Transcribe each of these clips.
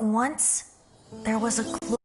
Once, there was a clue.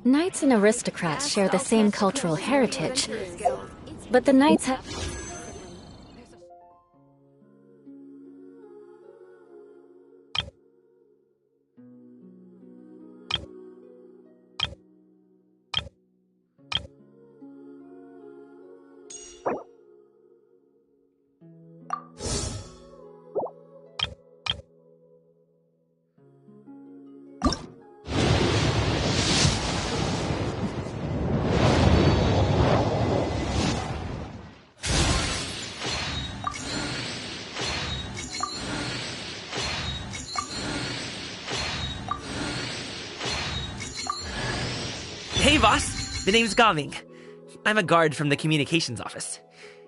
Knights and aristocrats share the same cultural heritage, but the knights have... Hey boss, the name's Gaming. I'm a guard from the communications office.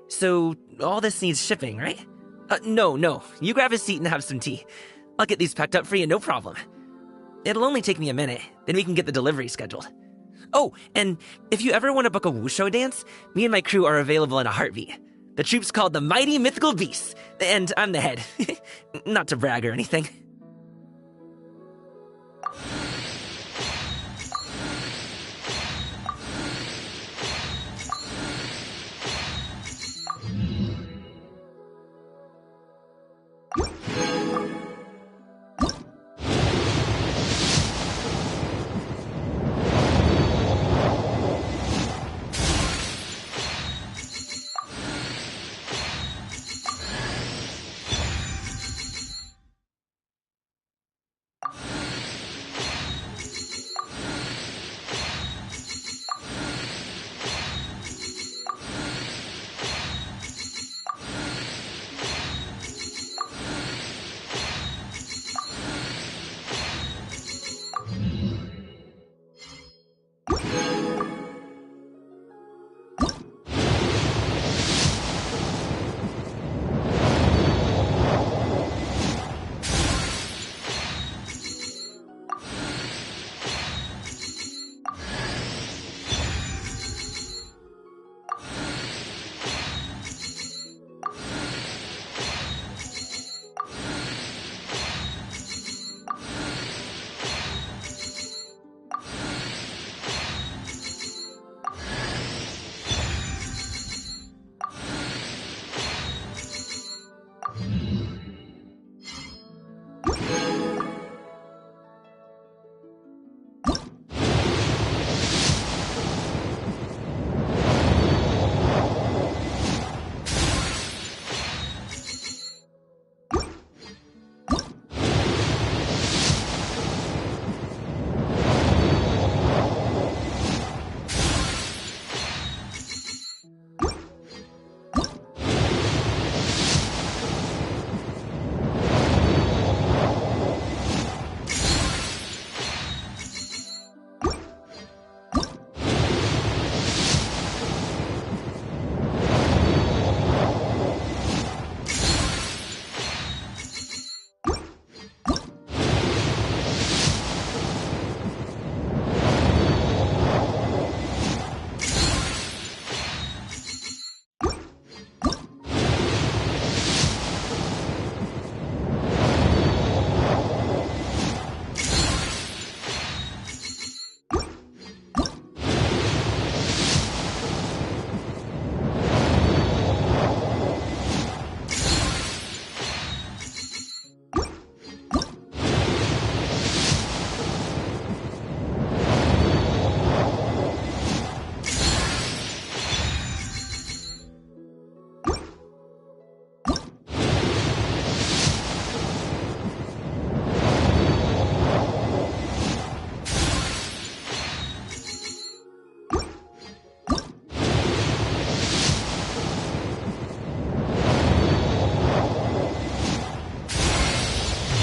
So, all this needs shipping, right? No, you grab a seat and have some tea. I'll get these packed up for you, no problem. It'll only take me a minute, then we can get the delivery scheduled. Oh, and if you ever want to book a wushu dance, me and my crew are available in a heartbeat. The troupe's called the Mighty Mythical Beasts, and I'm the head. Not to brag or anything.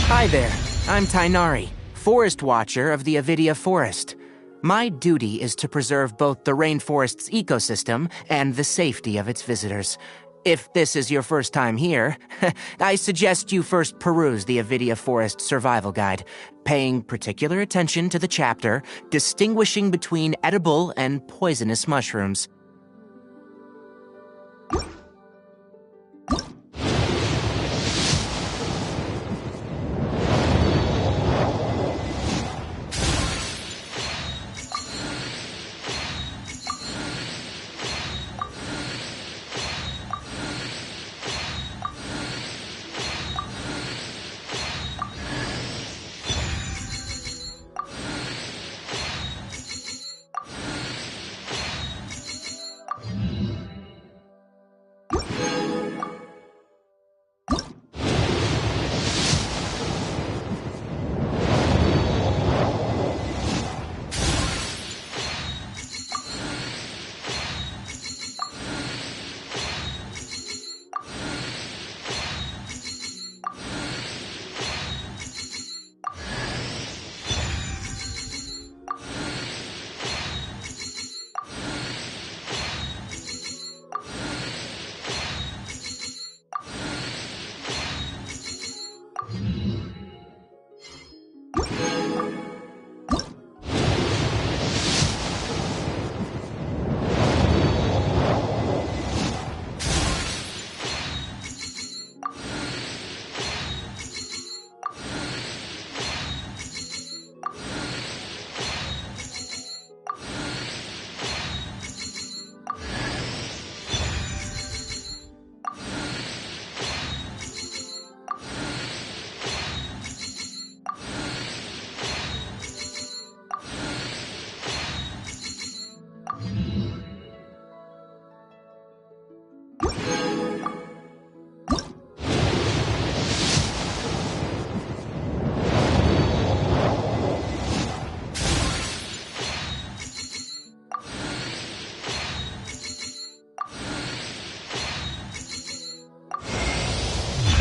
Hi there, I'm Tainari, Forest Watcher of the Avidia Forest. My duty is to preserve both the rainforest's ecosystem and the safety of its visitors. If this is your first time here, I suggest you first peruse the Avidia Forest Survival Guide, paying particular attention to the chapter distinguishing between edible and poisonous mushrooms.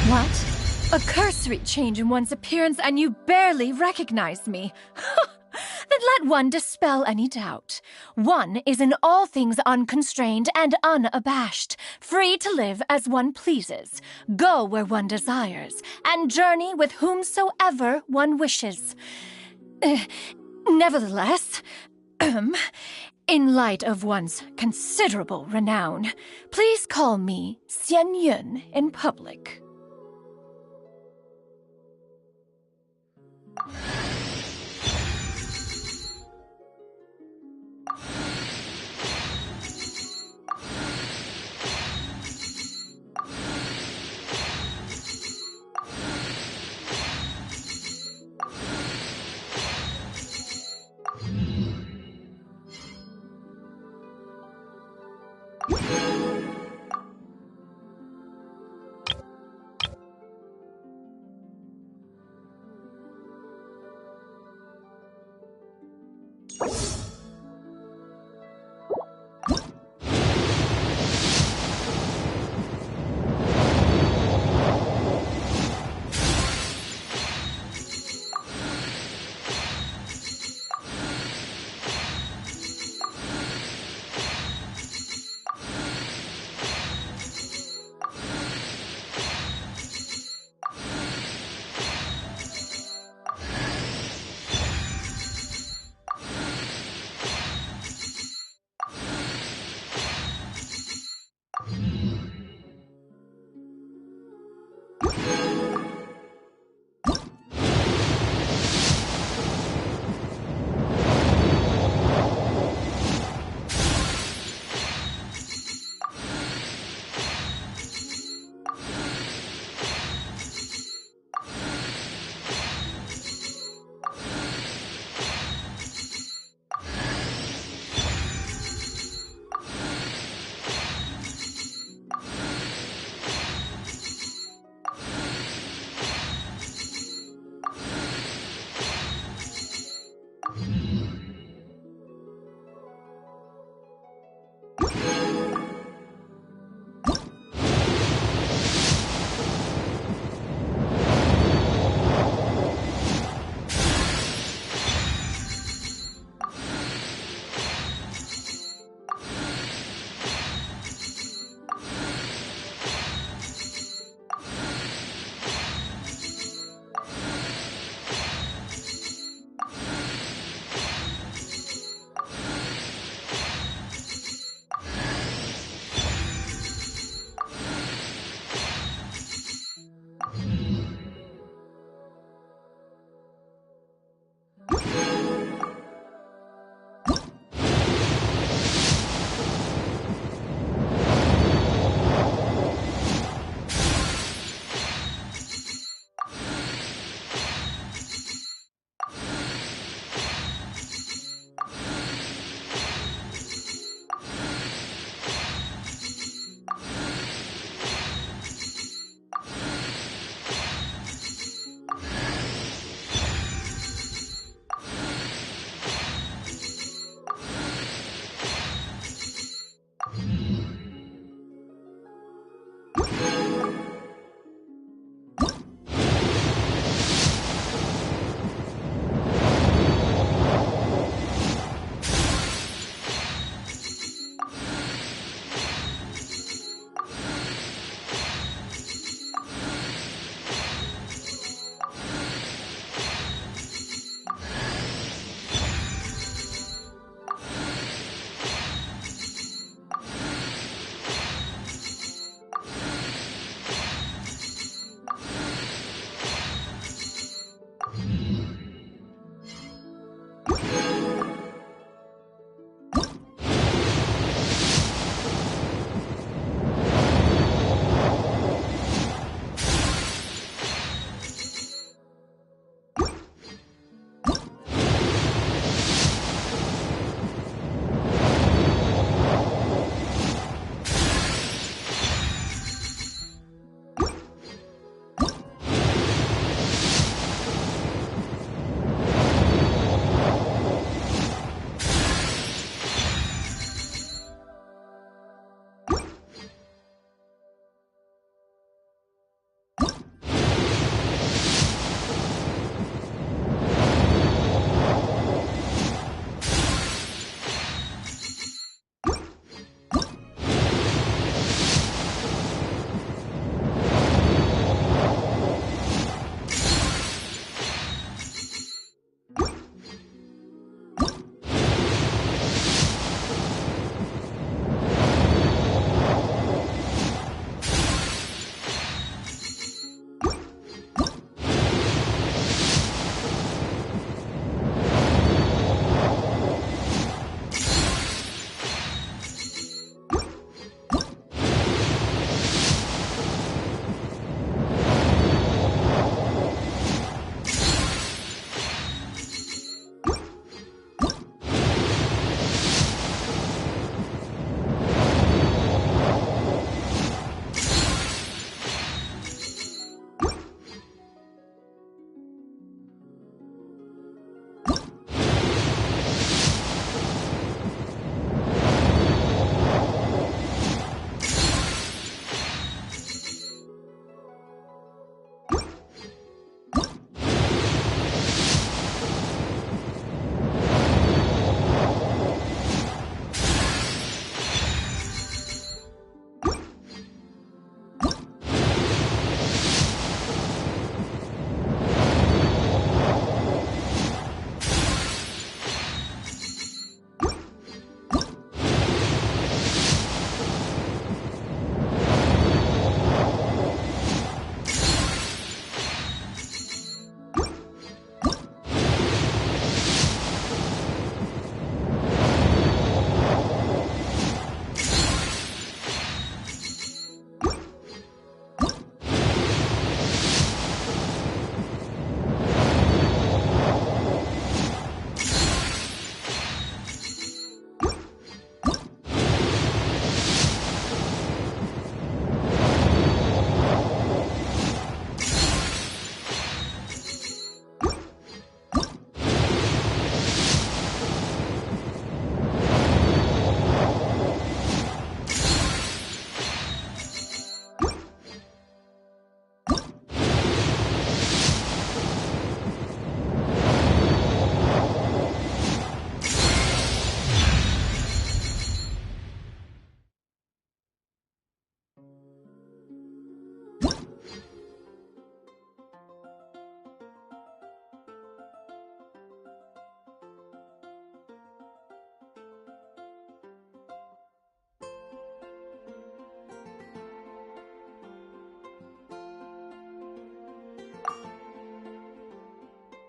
What? A cursory change in one's appearance and you barely recognize me. Then let one dispel any doubt. One is in all things unconstrained and unabashed, free to live as one pleases, go where one desires, and journey with whomsoever one wishes. Nevertheless, in light of one's considerable renown, please call me Xianyun in public.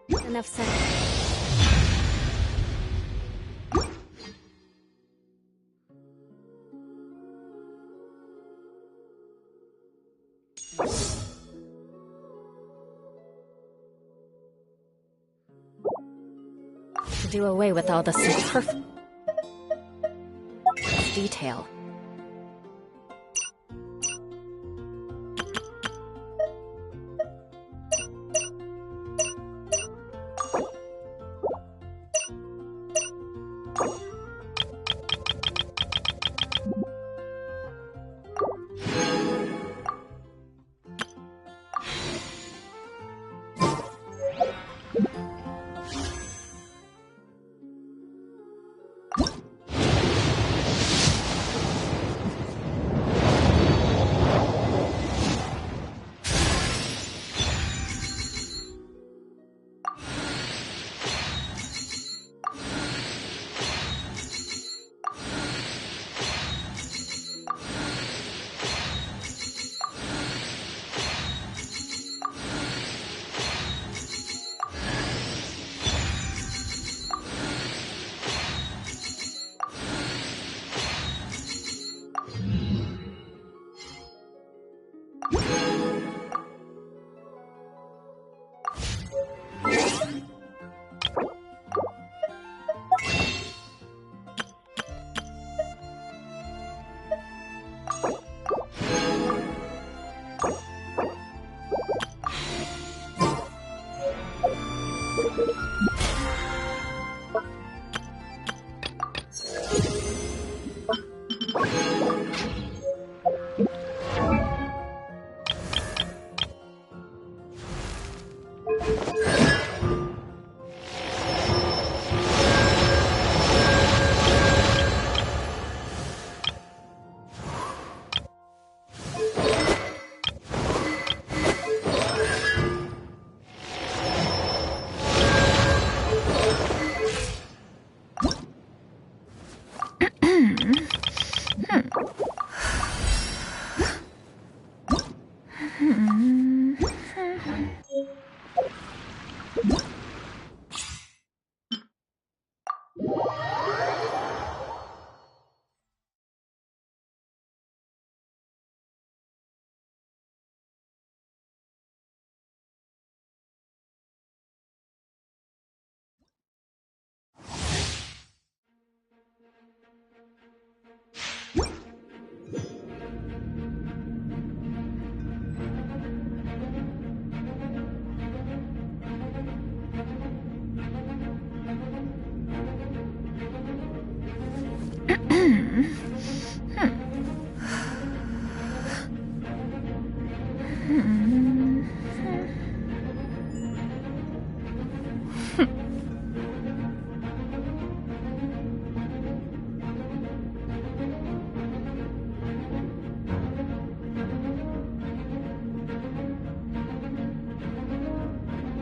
Enough said. To do away with all the superfluous detail.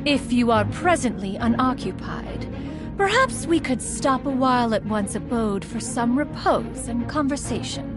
If you are presently unoccupied, perhaps we could stop a while at one's abode for some repose and conversation.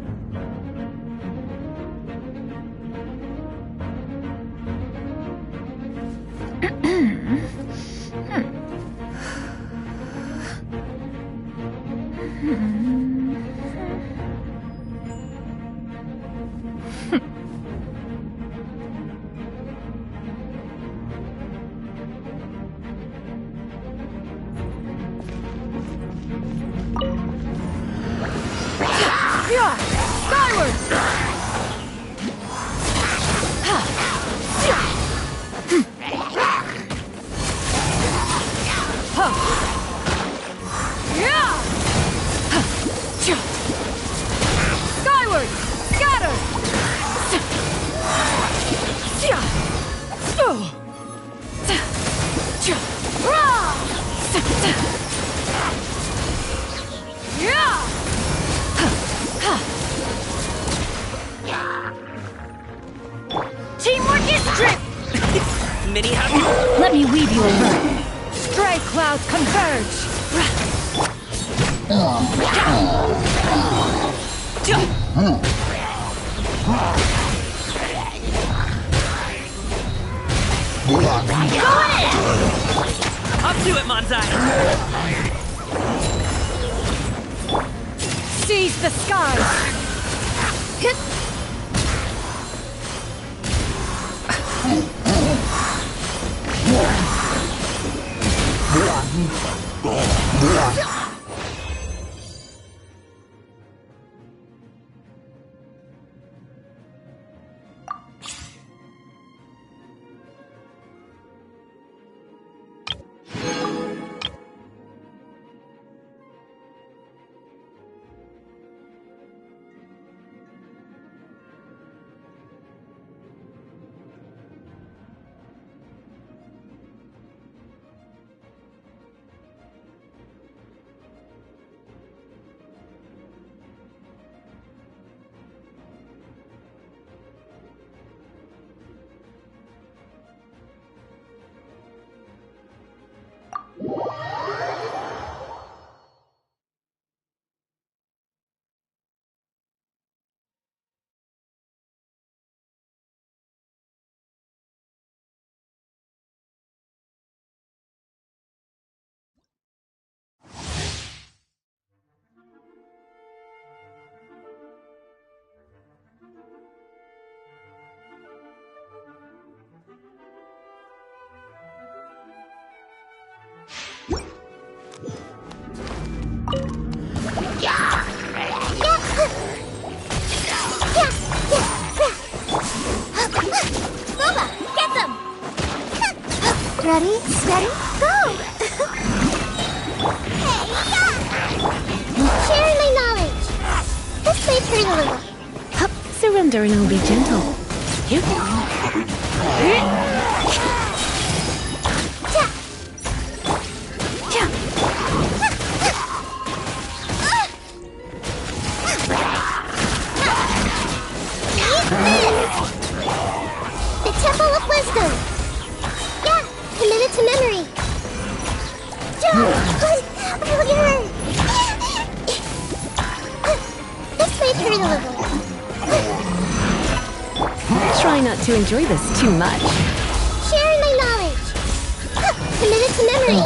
Teamwork is strength! Mini hug? Let me weave you a web. Stray clouds converge! Go in! Up to it, Manzai! Seize the skies! Ready, steady, go! Hey, yeah! Sharing my knowledge. This may hurt a little. Hup, surrender and I'll be gentle. You? The Temple of Wisdom. Yeah, committed to memory. This may hurt a little. Try not to enjoy this too much. Sharing my knowledge. Committed to memory.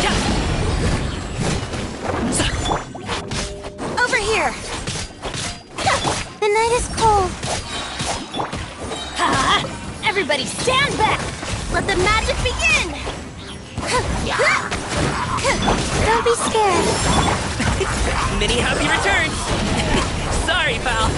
Yeah. Over here. The night is cold. Everybody stand back! Let the magic begin. Don't be scared. Many happy returns! Sorry, pal!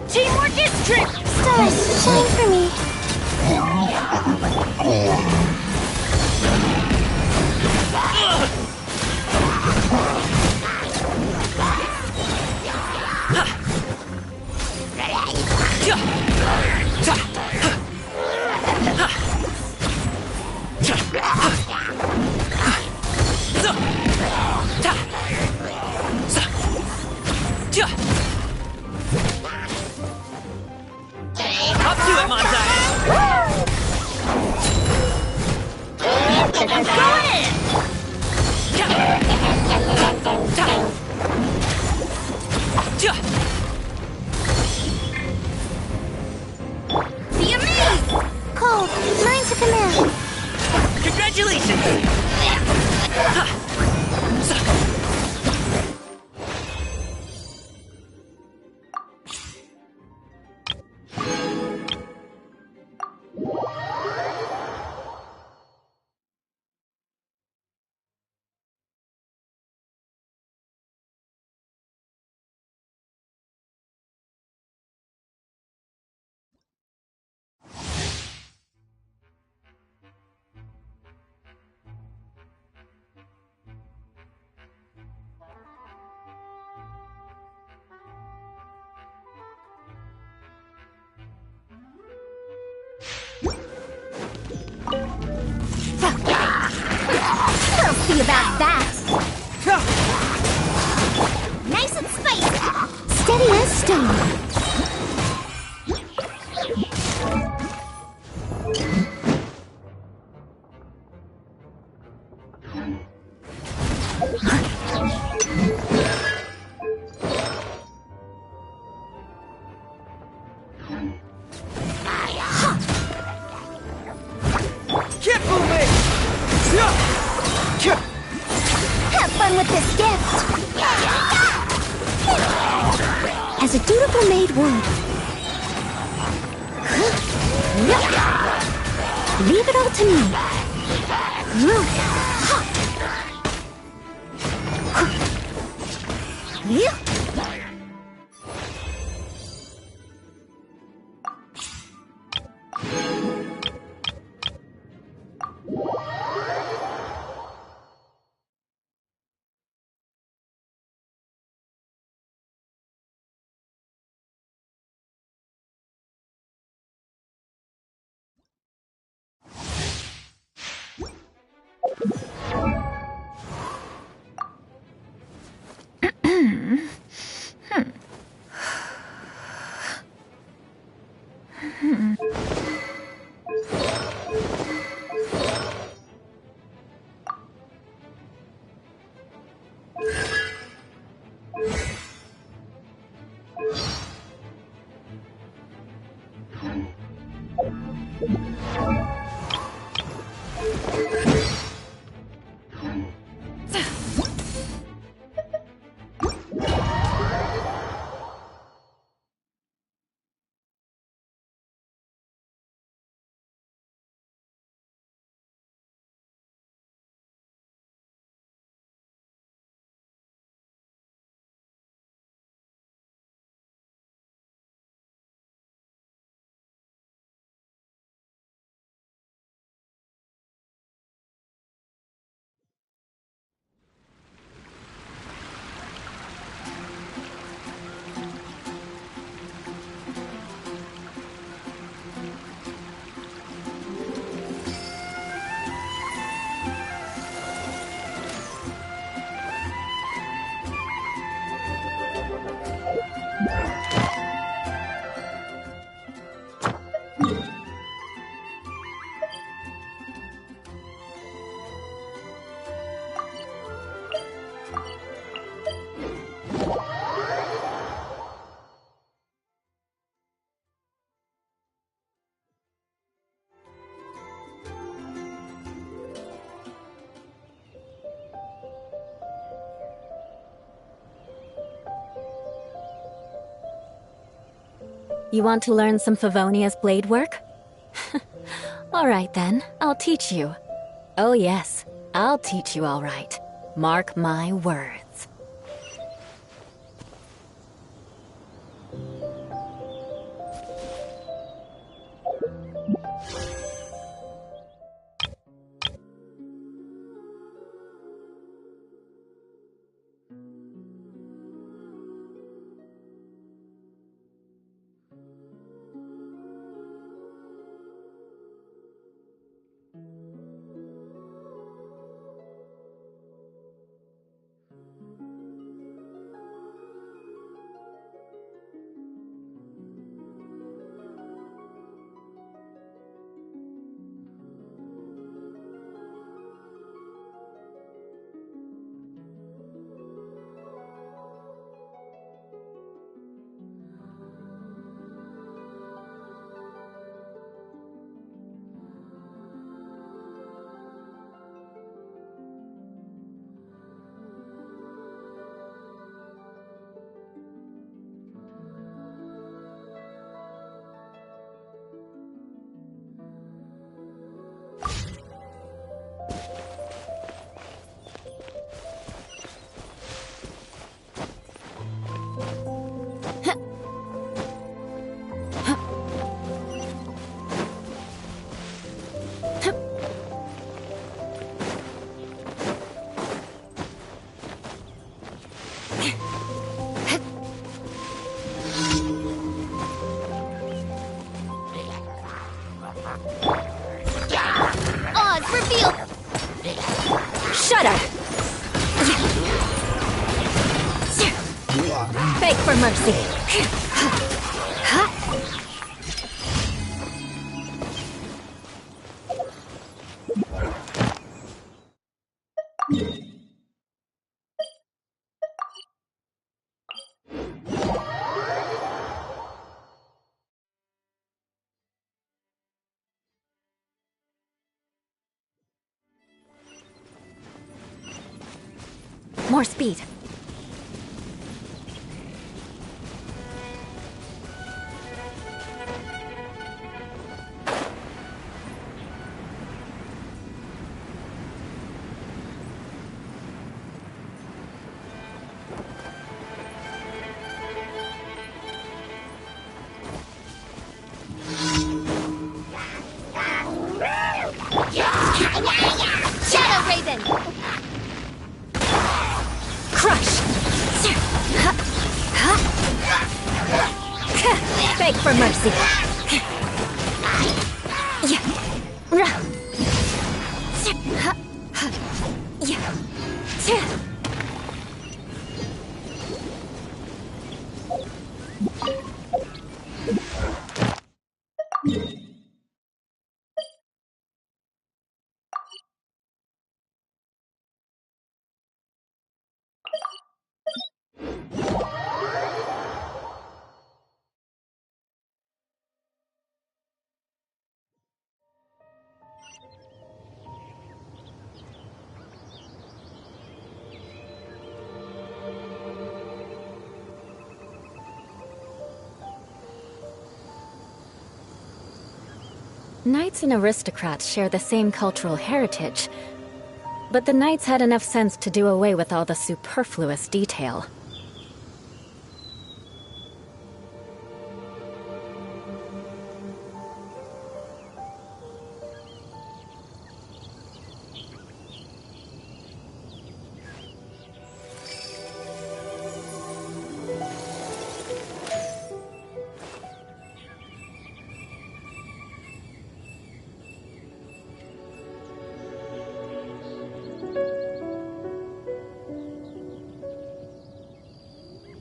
Teamwork is strength! Stars, shine for me. Up to it, Manzai! Go in! Be amazed! Cold, mine to command. happy about that. Nice and spicy. Steady as stone. Have fun with this gift! As a dutiful maid would. Leave it all to me. You want to learn some Favonia's blade work? Alright then, I'll teach you. Oh yes, I'll teach you alright. Mark my words. Shudder! Beg for mercy. More speed. Shadow Raven! Crush! Beg for mercy. Knights and aristocrats share the same cultural heritage, but the knights had enough sense to do away with all the superfluous detail.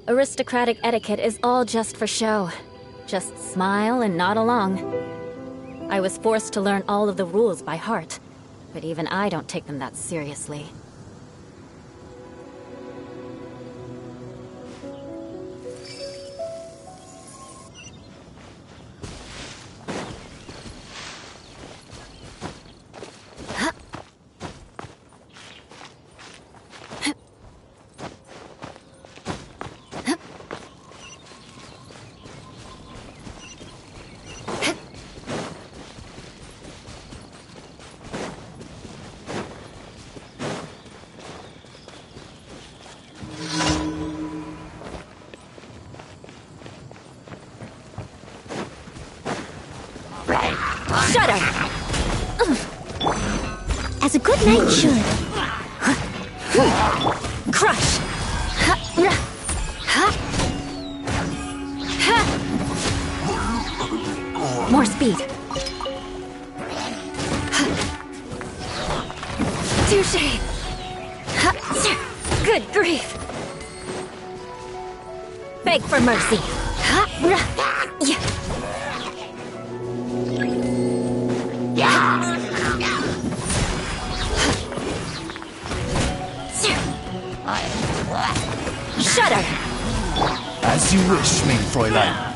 Aristocratic etiquette is all just for show. Just smile and nod along. I was forced to learn all of the rules by heart, but even I don't take them that seriously. Shudder! As a good knight should. Crush! More speed. Touché! Good grief! Beg for mercy. Shudder! As you wish, mein Fräulein.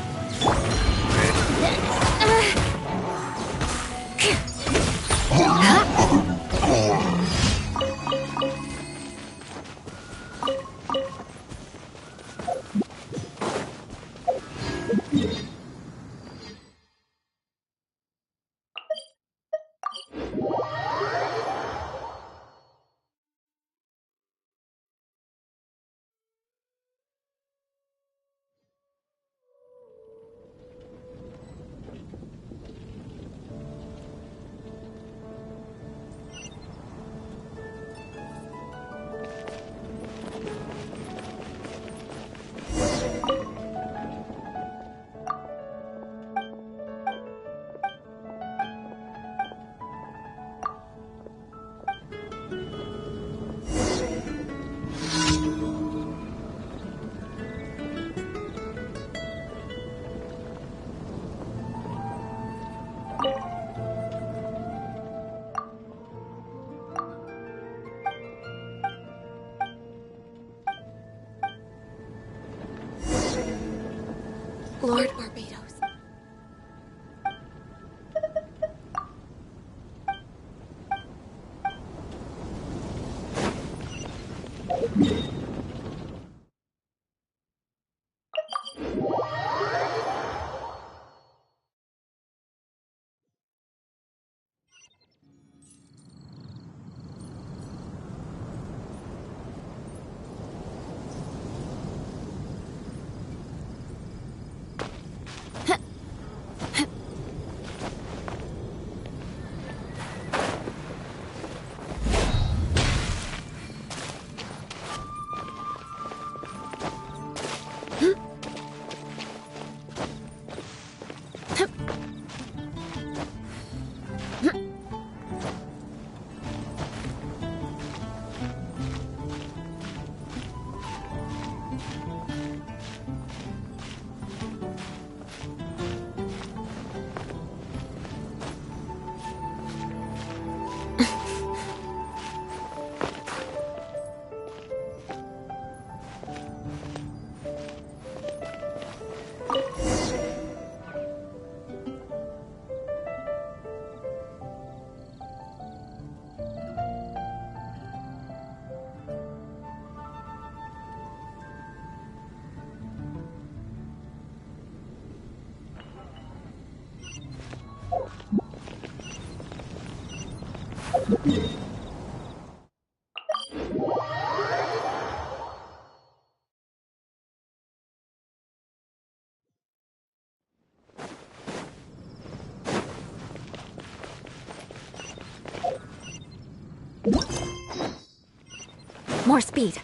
More speed.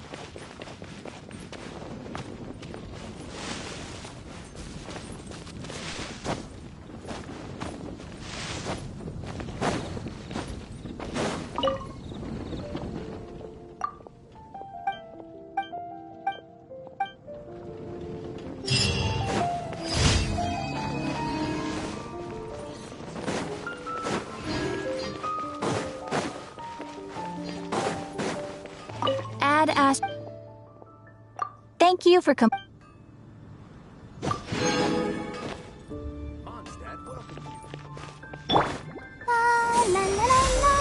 Add Ash. Thank you for La, la, la, la, la.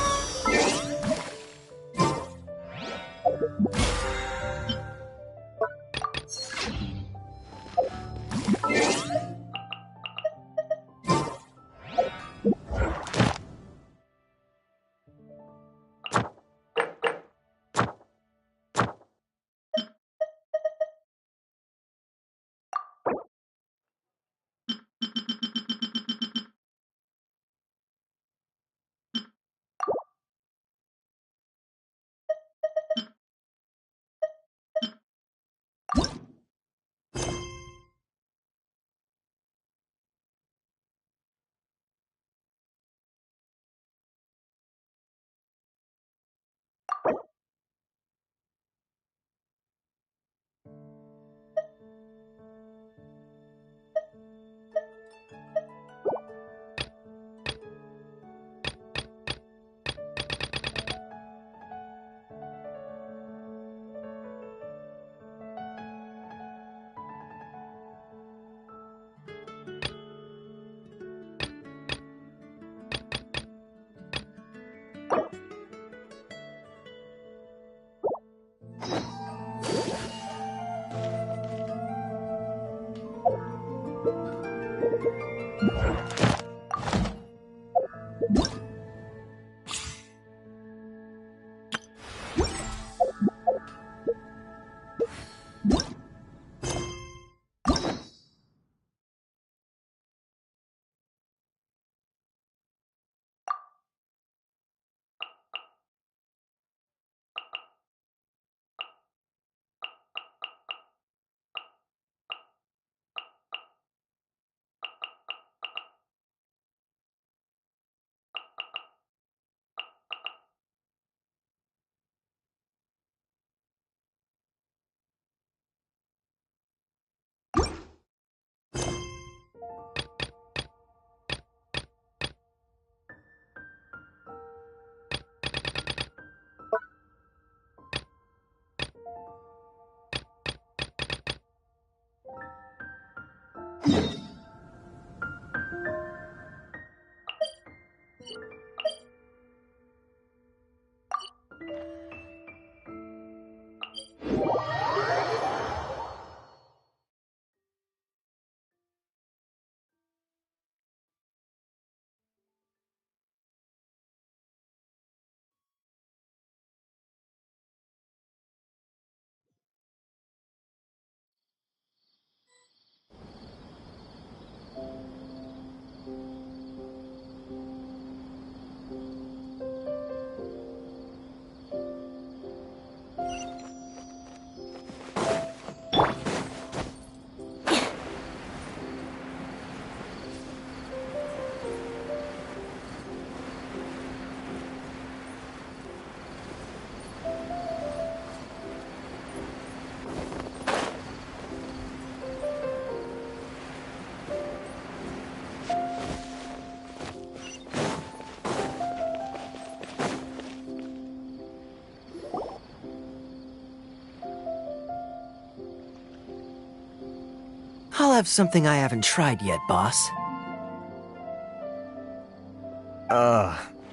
I'll have something I haven't tried yet, boss.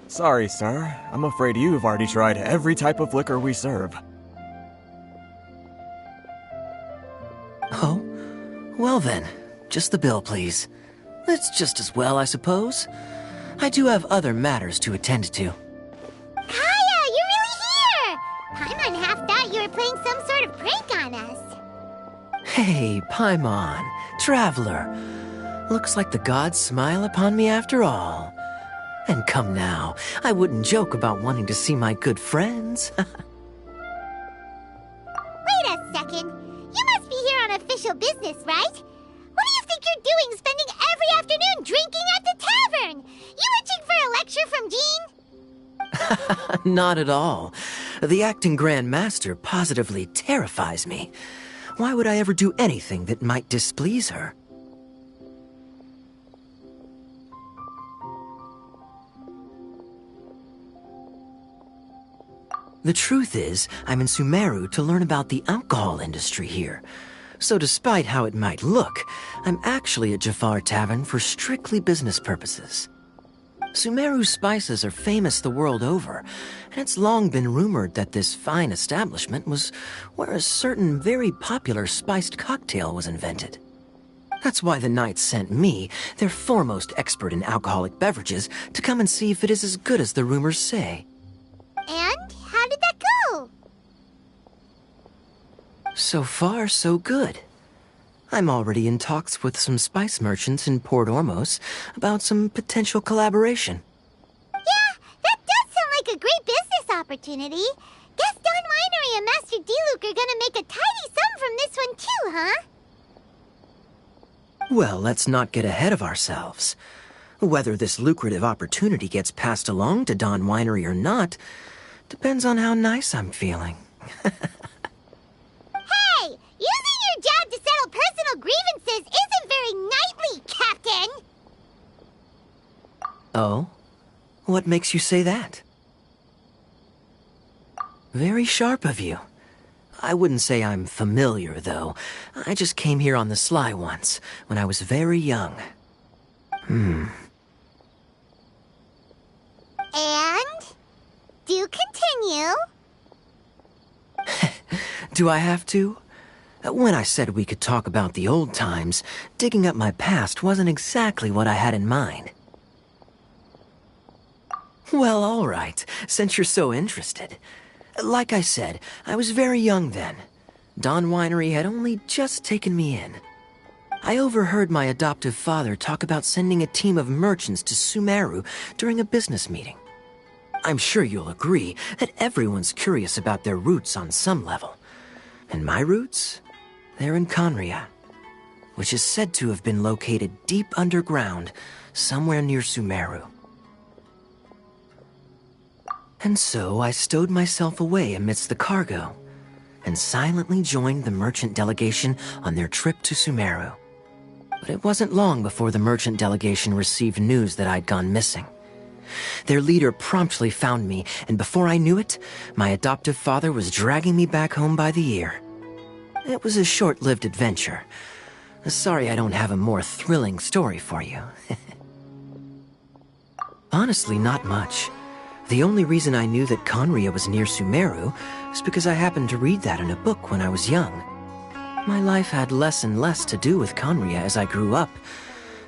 Sorry, sir. I'm afraid you've already tried every type of liquor we serve. Oh? Well then, just the bill, please. It's just as well, I suppose. I do have other matters to attend to. Hey, Paimon, traveler. Looks like the gods smile upon me after all. And come now, I wouldn't joke about wanting to see my good friends. Wait a second. You must be here on official business, right? What do you think you're doing spending every afternoon drinking at the tavern? You itching for a lecture from Jean? Not at all. The acting Grand Master positively terrifies me. Why would I ever do anything that might displease her? The truth is, I'm in Sumeru to learn about the alcohol industry here. So despite how it might look, I'm actually at Jafar Tavern for strictly business purposes. Sumeru's spices are famous the world over, and it's long been rumored that this fine establishment was where a certain very popular spiced cocktail was invented. That's why the Knights sent me, their foremost expert in alcoholic beverages, to come and see if it is as good as the rumors say. And how did that go? So far, so good. I'm already in talks with some spice merchants in Port Ormos about some potential collaboration. Yeah, that does sound like a great business opportunity. Guess Don Winery and Master D-Luke are gonna make a tidy sum from this one too, huh? Well, let's not get ahead of ourselves. Whether this lucrative opportunity gets passed along to Don Winery or not depends on how nice I'm feeling. Hey! Using your job to settle personal grievances isn't very knightly, Captain! Oh? What makes you say that? Very sharp of you. I wouldn't say I'm familiar, though. I just came here on the sly once, when I was very young. And? Do continue. Do I have to? When I said we could talk about the old times, digging up my past wasn't exactly what I had in mind. Well, all right, since you're so interested. Like I said, I was very young then. Don Winery had only just taken me in. I overheard my adoptive father talk about sending a team of merchants to Sumeru during a business meeting. I'm sure you'll agree that everyone's curious about their roots on some level. And my roots? They're in Conria, which is said to have been located deep underground, somewhere near Sumeru. And so I stowed myself away amidst the cargo, and silently joined the merchant delegation on their trip to Sumeru. But it wasn't long before the merchant delegation received news that I'd gone missing. Their leader promptly found me, and before I knew it, my adoptive father was dragging me back home by the ear. It was a short-lived adventure. Sorry I don't have a more thrilling story for you. Honestly, not much. The only reason I knew that Conria was near Sumeru is because I happened to read that in a book when I was young. My life had less and less to do with Conria as I grew up,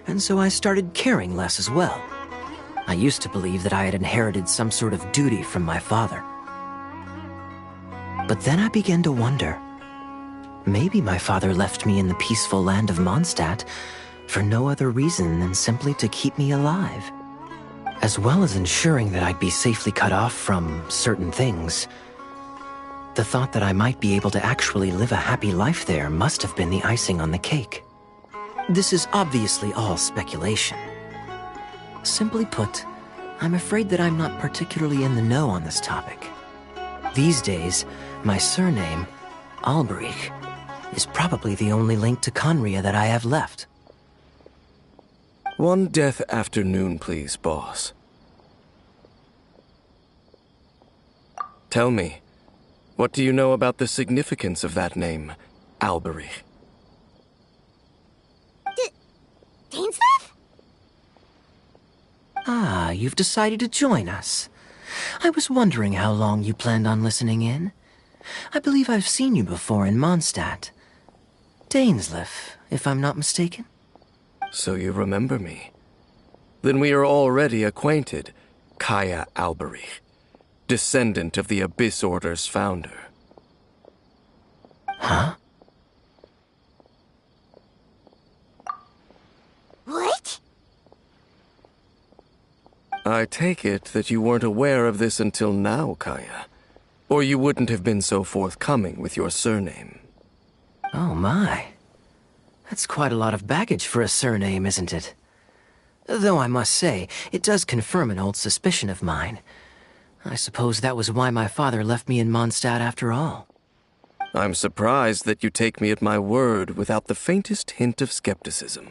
and so I started caring less as well. I used to believe that I had inherited some sort of duty from my father. But then I began to wonder. Maybe my father left me in the peaceful land of Mondstadt for no other reason than simply to keep me alive. As well as ensuring that I'd be safely cut off from certain things. The thought that I might be able to actually live a happy life there must have been the icing on the cake. This is obviously all speculation. Simply put, I'm afraid that I'm not particularly in the know on this topic. These days, my surname, Alberich, is probably the only link to Conria that I have left. One death afternoon, please, boss. Tell me, what do you know about the significance of that name, Alberich? Dainsleif? Ah, you've decided to join us. I was wondering how long you planned on listening in. I believe I've seen you before in Mondstadt. Dainsleif, if I'm not mistaken. So you remember me. Then we are already acquainted, Kaya Alberich, descendant of the Abyss Order's founder. Huh? I take it that you weren't aware of this until now, Kaya. Or you wouldn't have been so forthcoming with your surname. Oh my. That's quite a lot of baggage for a surname, isn't it? Though I must say, it does confirm an old suspicion of mine. I suppose that was why my father left me in Mondstadt after all. I'm surprised that you take me at my word without the faintest hint of skepticism.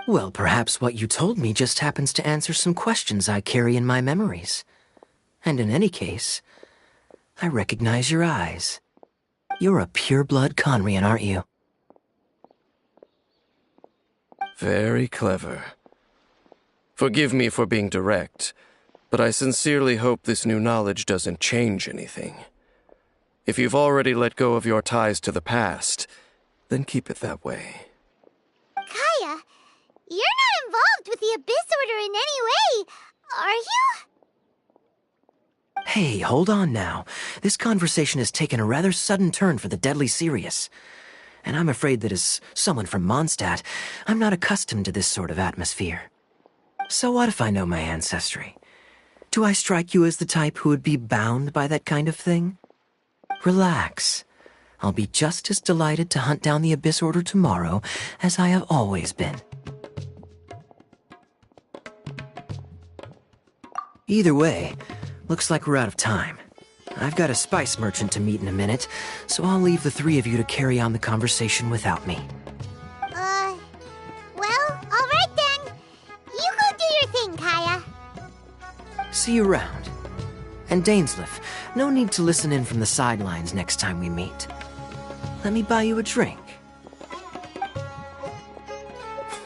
Well, perhaps what you told me just happens to answer some questions I carry in my memories. And in any case, I recognize your eyes. You're a pure-blood Conrian, aren't you? Very clever. Forgive me for being direct, but I sincerely hope this new knowledge doesn't change anything. If you've already let go of your ties to the past, then keep it that way. Kaya, you're not involved with the Abyss Order in any way, are you? Hey, hold on now. This conversation has taken a rather sudden turn for the deadly serious. And I'm afraid that as someone from Mondstadt, I'm not accustomed to this sort of atmosphere. So what if I know my ancestry? Do I strike you as the type who would be bound by that kind of thing? Relax. I'll be just as delighted to hunt down the Abyss Order tomorrow as I have always been. Either way, looks like we're out of time. I've got a spice merchant to meet in a minute, so I'll leave the three of you to carry on the conversation without me. Well, all right then. You go do your thing, Kaya. See you around. And Dainsleif, no need to listen in from the sidelines next time we meet. Let me buy you a drink.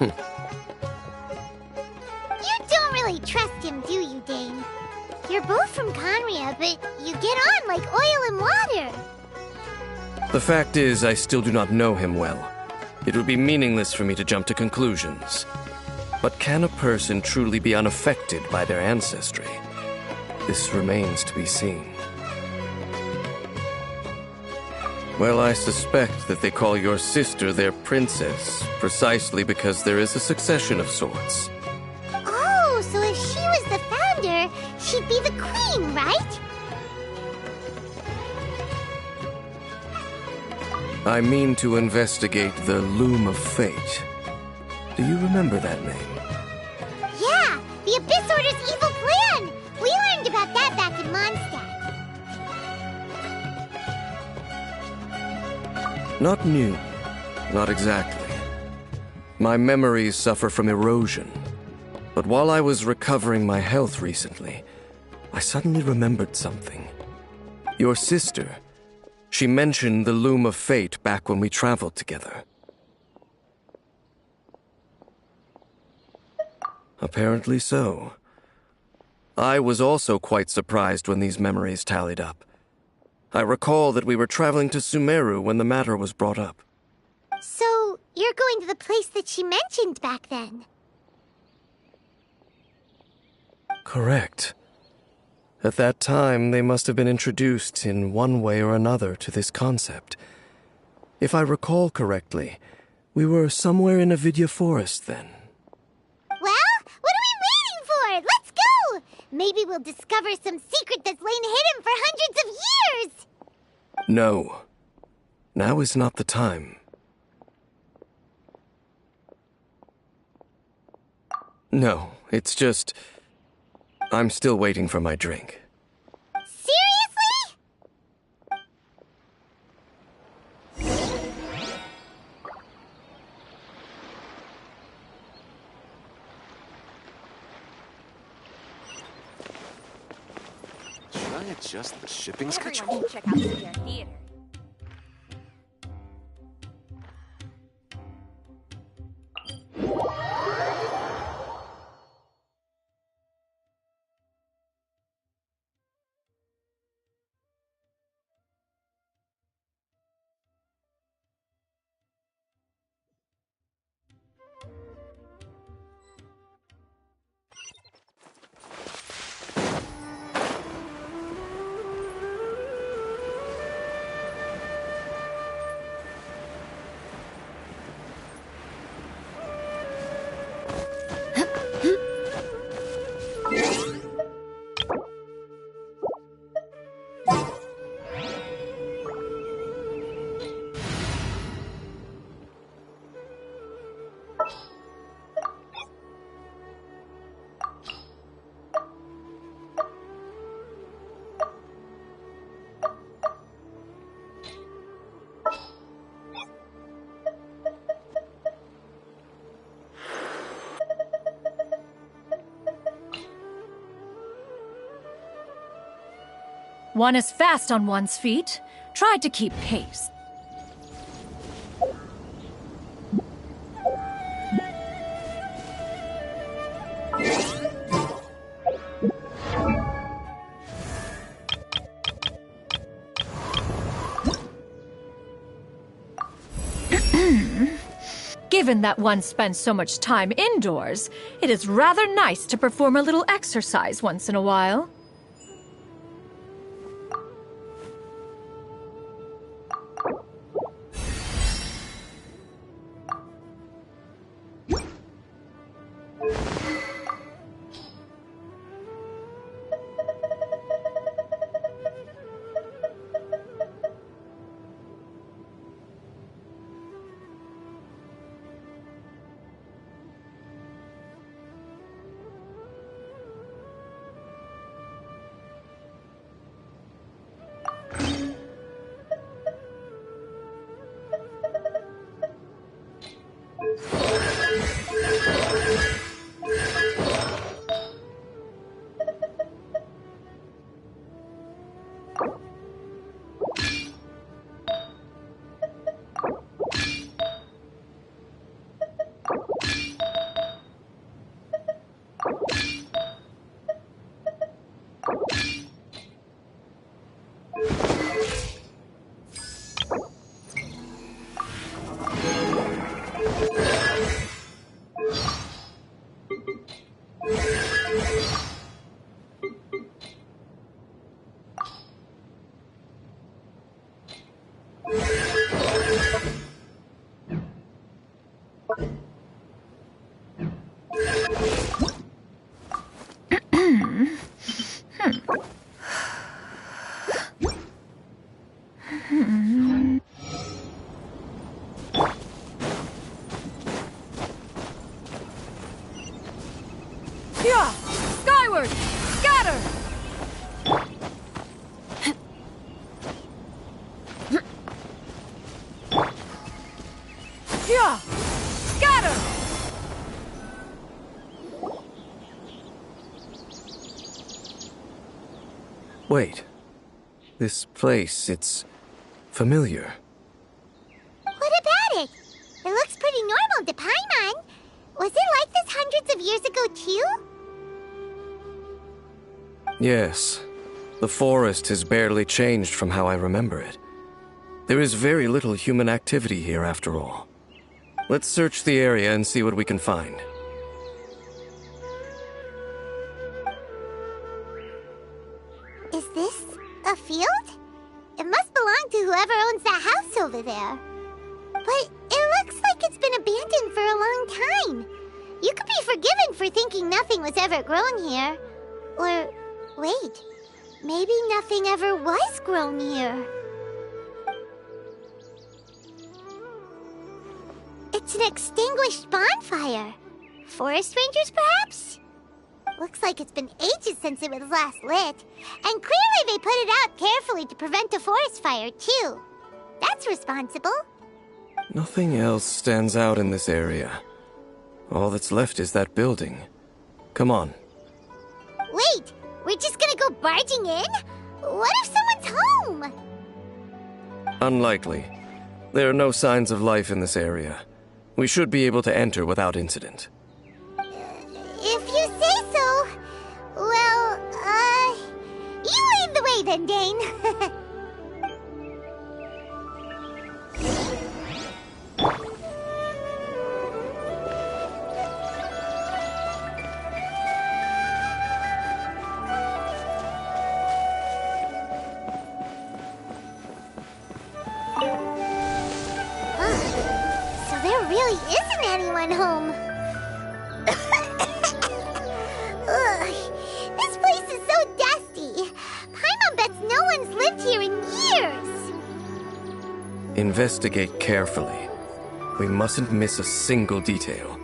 You don't really trust him, do you, Dane? You're both from Conria, but you get on like oil and water. The fact is, I still do not know him well. It would be meaningless for me to jump to conclusions. But can a person truly be unaffected by their ancestry? This remains to be seen. Well, I suspect that they call your sister their princess, precisely because there is a succession of sorts. Oh, so if she was the founder, she'd be the queen, right? I mean to investigate the Loom of Fate. Do you remember that name? Yeah, the Abyss Order's evil plan! We learned about that back in Mondstadt. Not new. Not exactly. My memories suffer from erosion. But while I was recovering my health recently, I suddenly remembered something. Your sister. She mentioned the Loom of Fate back when we traveled together. Apparently so. I was also quite surprised when these memories tallied up. I recall that we were traveling to Sumeru when the matter was brought up. So, you're going to the place that she mentioned back then? Correct. At that time, they must have been introduced in one way or another to this concept. If I recall correctly, we were somewhere in Avidya Forest then. Well, what are we waiting for? Let's go! Maybe we'll discover some secret that's lain hidden for hundreds of years! No. Now is not the time. No, it's just... I'm still waiting for my drink. Seriously? Should I adjust the shipping schedule? Everyone should check out the theater. One is fast on one's feet. Try to keep pace. Given that one spends so much time indoors, it is rather nice to perform a little exercise once in a while. Yeah! Skyward! Scatter! Yeah! Scatter! Wait. This place, it's familiar. What about it? It looks pretty normal to Paimon. Was it like this hundreds of years ago, too? Yes. The forest has barely changed from how I remember it. There is very little human activity here, after all. Let's search the area and see what we can find. Is this a field? It must belong to whoever owns that house over there. But it looks like it's been abandoned for a long time. You could be forgiven for thinking nothing was ever grown here. Or, wait, maybe nothing ever was grown here. It's an extinguished bonfire. Forest rangers, perhaps? Looks like it's been ages since it was last lit. And clearly they put it out carefully to prevent a forest fire, too. That's responsible. Nothing else stands out in this area. All that's left is that building. Come on. Wait, we're just gonna go barging in? What if someone's home? Unlikely. There are no signs of life in this area. We should be able to enter without incident. If you say so. Well, you lead the way then, Dane. So there really isn't anyone home. Ugh, this place is so dusty. Paimon bets no one's lived here in years. Investigate carefully. We mustn't miss a single detail.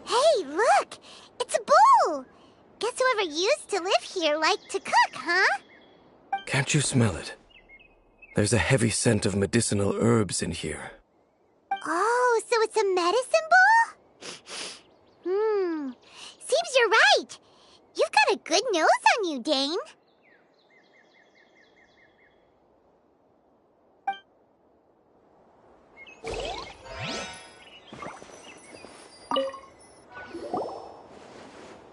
Hey, look! It's a bull! Guess whoever used to live here liked to cook, huh? Can't you smell it? There's a heavy scent of medicinal herbs in here. Oh, so it's a medicine bull? Seems you're right. good nose on you, Dane.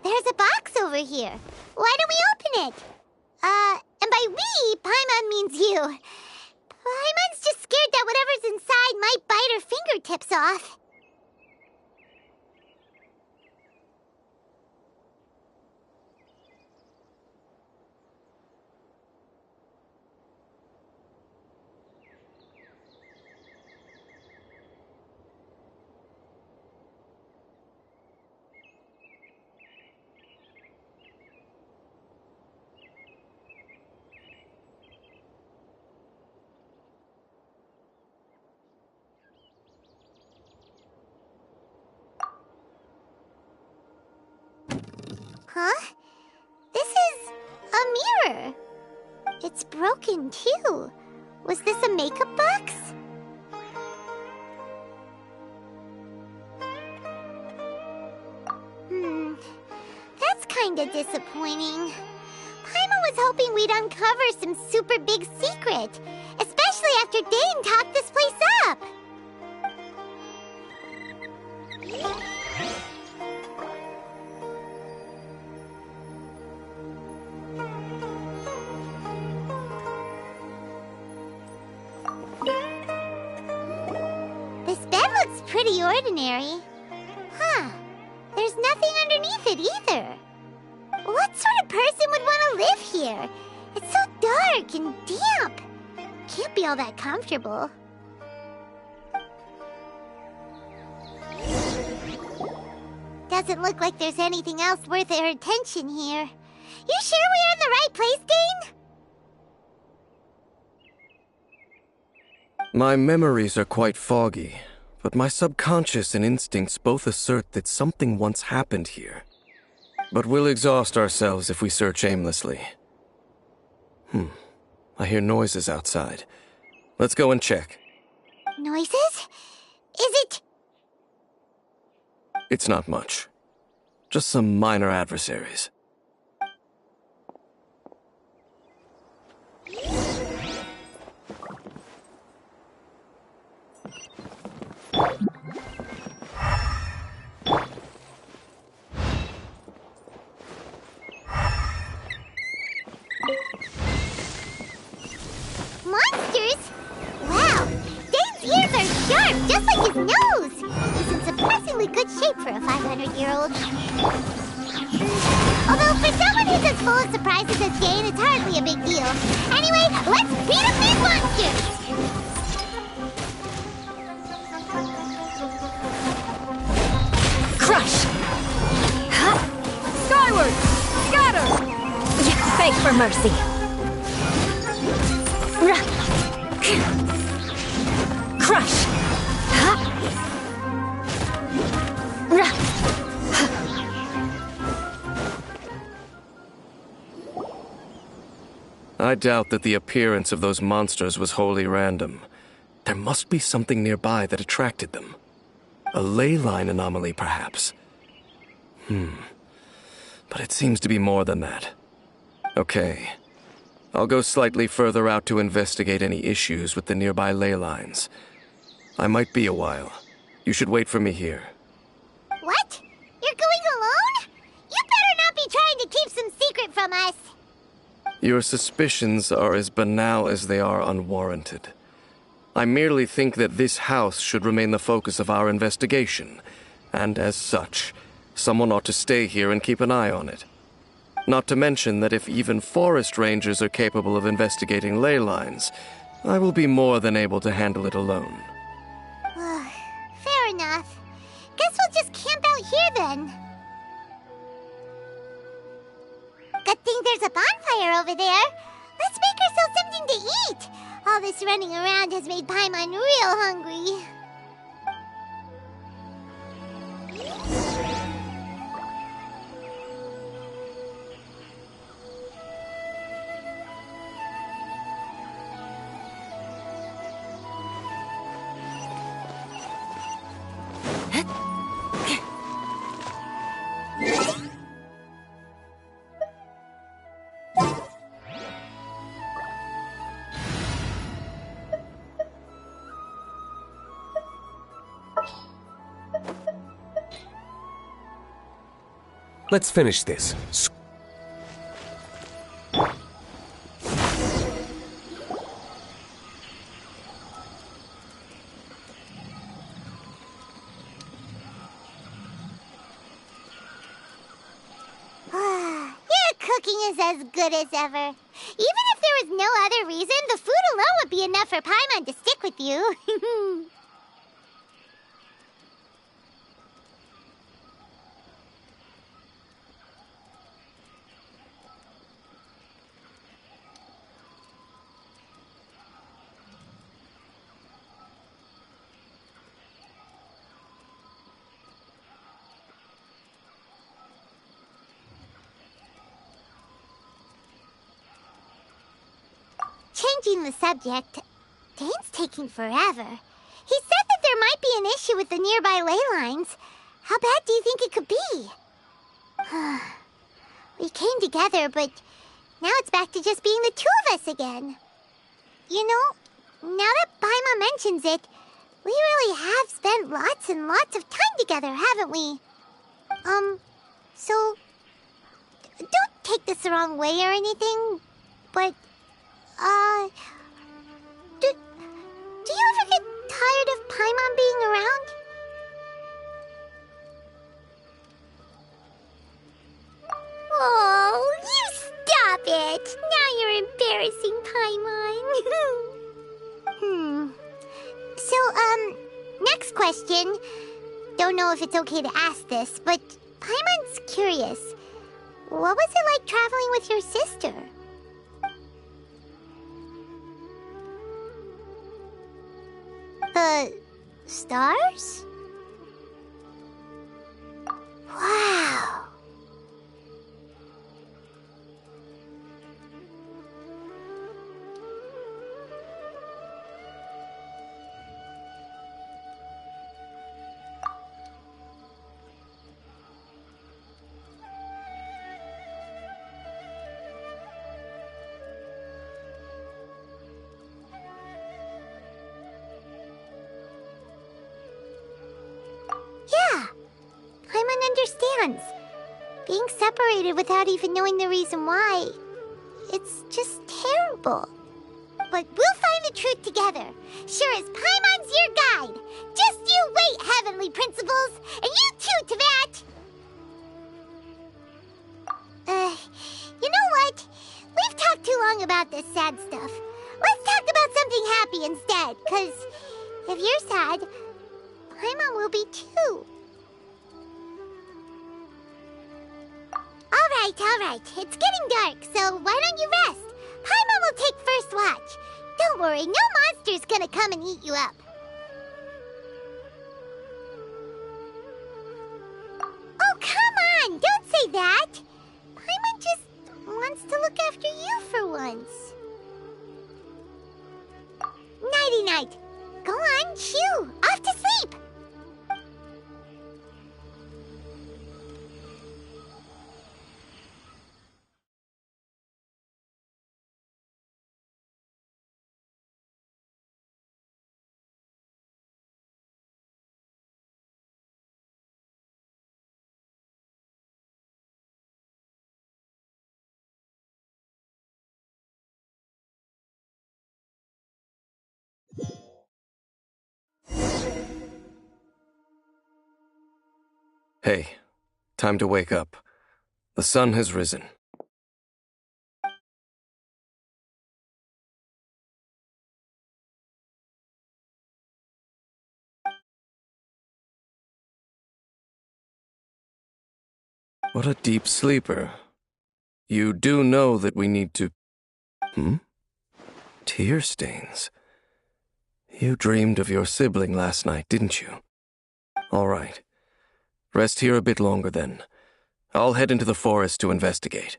There's a box over here. Why don't we open it? And by we, Paimon means you. Paimon's just scared that whatever's inside might bite her fingertips off. Huh? This is a mirror. It's broken, too. Was this a makeup box? That's kinda disappointing. Paimon was hoping we'd uncover some super big secret, especially after Dane talked this place up. This bed looks pretty ordinary. Huh. There's nothing underneath it either. What sort of person would want to live here? It's so dark and damp. Can't be all that comfortable. Doesn't look like there's anything else worth our attention here. You sure we're in the right place, Dane? My memories are quite foggy, but my subconscious and instincts both assert that something once happened here. But we'll exhaust ourselves if we search aimlessly. I hear noises outside. Let's go and check. Noises? Is it? It's not much. Just some minor adversaries. Monsters? Wow, Dane's ears are sharp, just like his nose. He's in surprisingly good shape for a 500-year-old. Although for someone who's as full of surprises as Dane, it's hardly a big deal. Anyway, let's beat up these monsters! Crush! Skyward! Scatter! Beg for mercy. Crush! I doubt that the appearance of those monsters was wholly random. There must be something nearby that attracted them. A ley line anomaly, perhaps. But it seems to be more than that. Okay. I'll go slightly further out to investigate any issues with the nearby ley lines. I might be a while. You should wait for me here. What? You're going alone? You better not be trying to keep some secret from us. Your suspicions are as banal as they are unwarranted. I merely think that this house should remain the focus of our investigation, and as such, someone ought to stay here and keep an eye on it. Not to mention that if even forest rangers are capable of investigating ley lines, I will be more than able to handle it alone. Fair enough. Guess we'll just camp out here then. Good thing there's a bonfire over there. Let's make ourselves something to eat. All this running around has made Paimon real hungry. Let's finish this. Your cooking is as good as ever. Even if there was no other reason, the food alone would be enough for Paimon to stick with you. Changing the subject, Dane's taking forever. He said that there might be an issue with the nearby ley lines. How bad do you think it could be? We came together, but now it's back to just being the two of us again. You know, now that Paimon mentions it, we really have spent lots and lots of time together, haven't we? So, don't take this the wrong way or anything, but do you ever get tired of Paimon being around? Oh, you stop it! Now you're embarrassing Paimon. So, next question. Don't know if it's okay to ask this, but Paimon's curious. What was it like traveling with your sister? Stars? Wow. Yeah, Paimon understands. Being separated without even knowing the reason why, it's just terrible. But we'll find the truth together. Sure as Paimon's your guide. Just you wait, Heavenly Principles, and you too, Teyvat. You know what? We've talked too long about this sad stuff. Let's talk about something happy instead, 'cause if you're sad, Paimon will be too. All right. It's getting dark, so why don't you rest? Paimon will take first watch. Don't worry, no monster's gonna come and eat you up. Oh, come on! Don't say that! Paimon just wants to look after you for once. Nighty-night. Go on, shoo! Off to sleep! Hey, time to wake up. The sun has risen. What a deep sleeper. You do know that we need to... Tear stains. You dreamed of your sibling last night, didn't you? All right. Rest here a bit longer then. I'll head into the forest to investigate.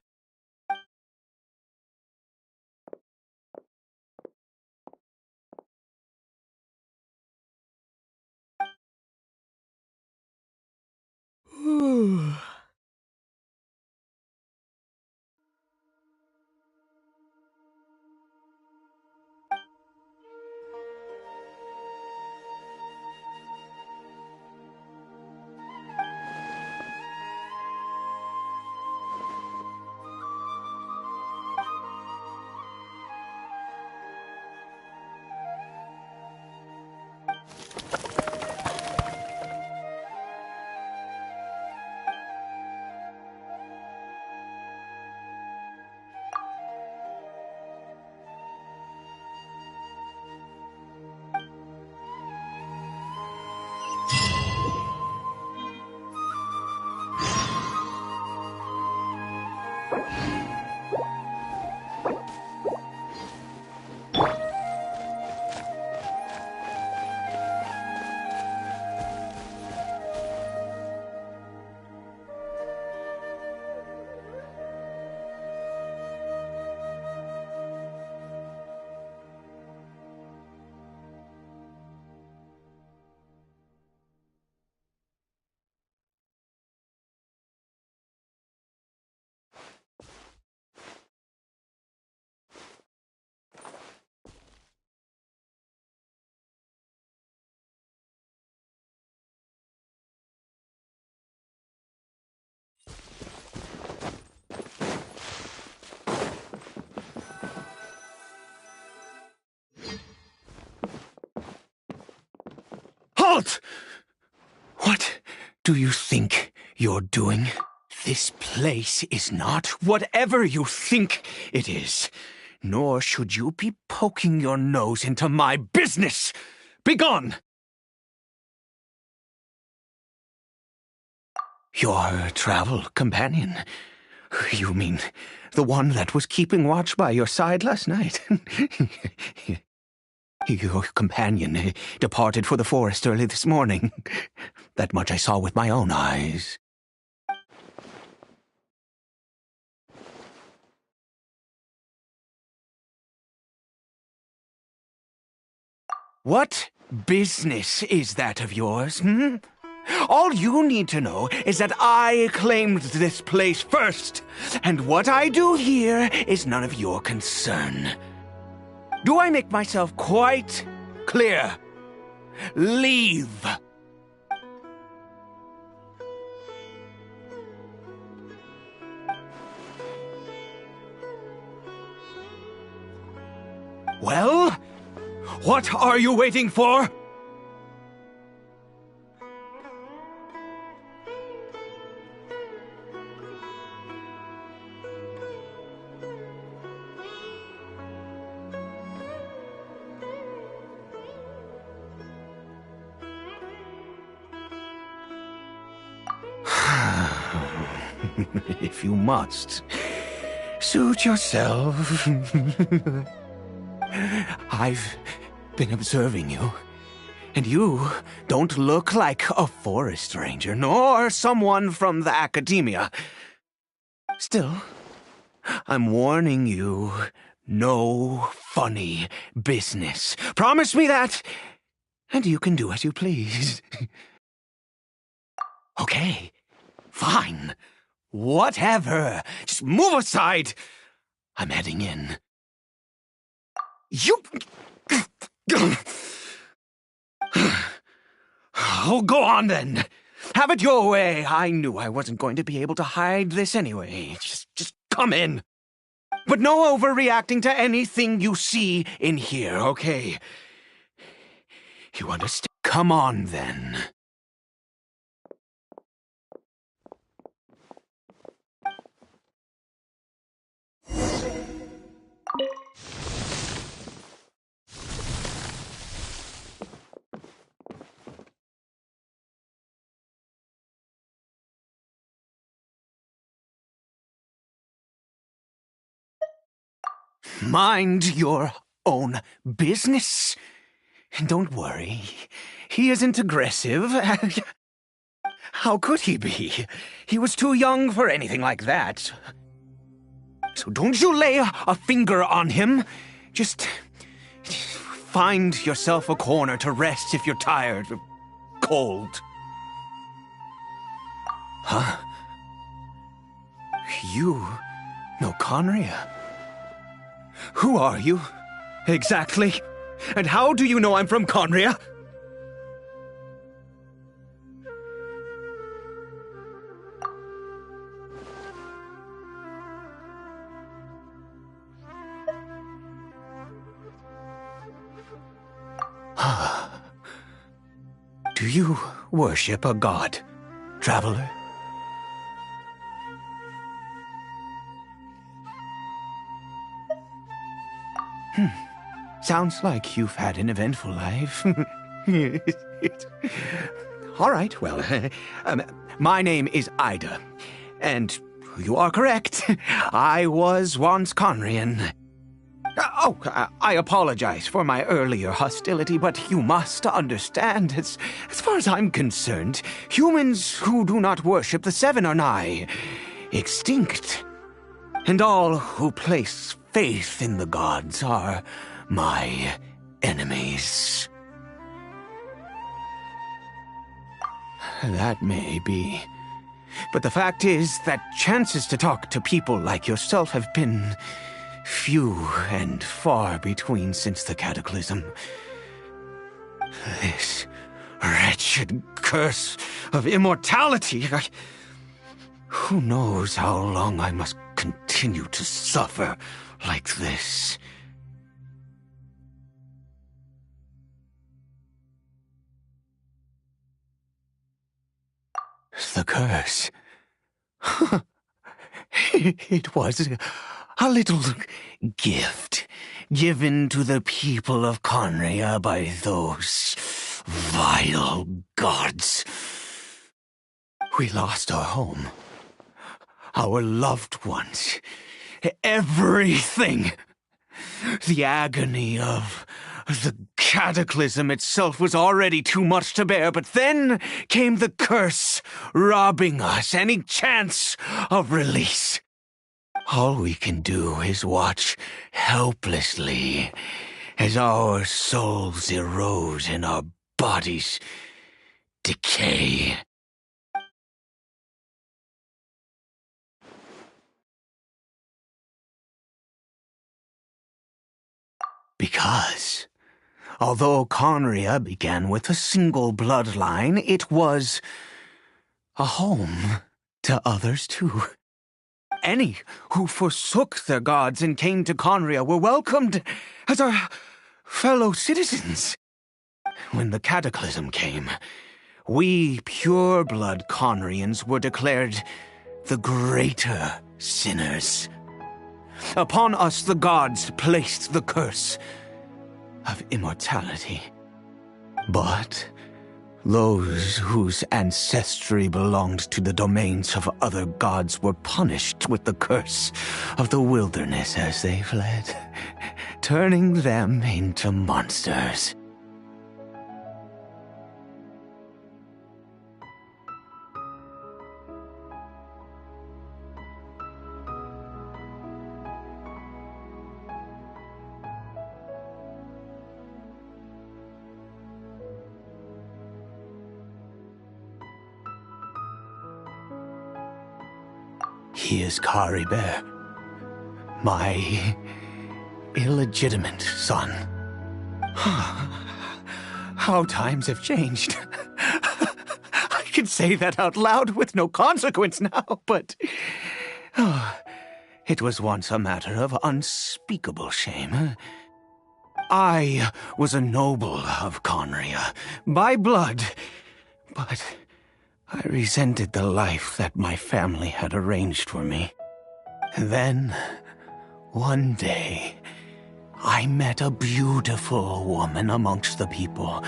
Halt! What do you think you're doing? This place is not whatever you think it is. Nor should you be poking your nose into my business. Begone! Your travel companion? You mean the one that was keeping watch by your side last night? Your companion departed for the forest early this morning. That much I saw with my own eyes. What business is that of yours, hmm? All you need to know is that I claimed this place first, and what I do here is none of your concern. Do I make myself quite clear? Leave! Well, what are you waiting for? If you must, suit yourself. I've been observing you, and you don't look like a forest ranger, nor someone from the academia. Still, I'm warning you, no funny business. Promise me that, and you can do as you please. Okay, fine. Whatever. Just move aside. I'm heading in. You... Oh, go on then. Have it your way. I knew I wasn't going to be able to hide this anyway. Just come in. But no overreacting to anything you see in here, okay? You understand? Come on then. Mind your own business. Don't worry. He isn't aggressive. How could he be? He was too young for anything like that. So don't you lay a finger on him. Just find yourself a corner to rest if you're tired or cold. Huh? You know Conria? Who are you, exactly? And how do you know I'm from Conria? Do you worship a god, traveler? Sounds like you've had an eventful life. All right, well, my name is Ida, and you are correct. I was once Conrian. Oh, I apologize for my earlier hostility, but you must understand, as far as I'm concerned, humans who do not worship the Seven are nigh extinct. And all who place faith in the gods are my enemies. That may be. But the fact is that chances to talk to people like yourself have been few and far between since the cataclysm. This wretched curse of immortality. Who knows how long I must continue to suffer like this? The curse. It was a little gift given to the people of Conria by those vile gods. We lost our home, our loved ones, everything. The agony of the cataclysm itself was already too much to bear, but then came the curse, robbing us any chance of release. All we can do is watch helplessly as our souls erode and our bodies decay. Because, although Conria began with a single bloodline, it was a home to others too. Any who forsook their gods and came to Conria were welcomed as our fellow citizens. When the cataclysm came, we pure-blood Conrians were declared the greater sinners. Upon us the gods placed the curse of immortality. But those whose ancestry belonged to the domains of other gods were punished with the curse of the wilderness as they fled, turning them into monsters. He is Caribert, my illegitimate son. How times have changed. I can say that out loud with no consequence now, but it was once a matter of unspeakable shame. I was a noble of Conria, by blood, but I resented the life that my family had arranged for me. Then, one day, I met a beautiful woman amongst the people.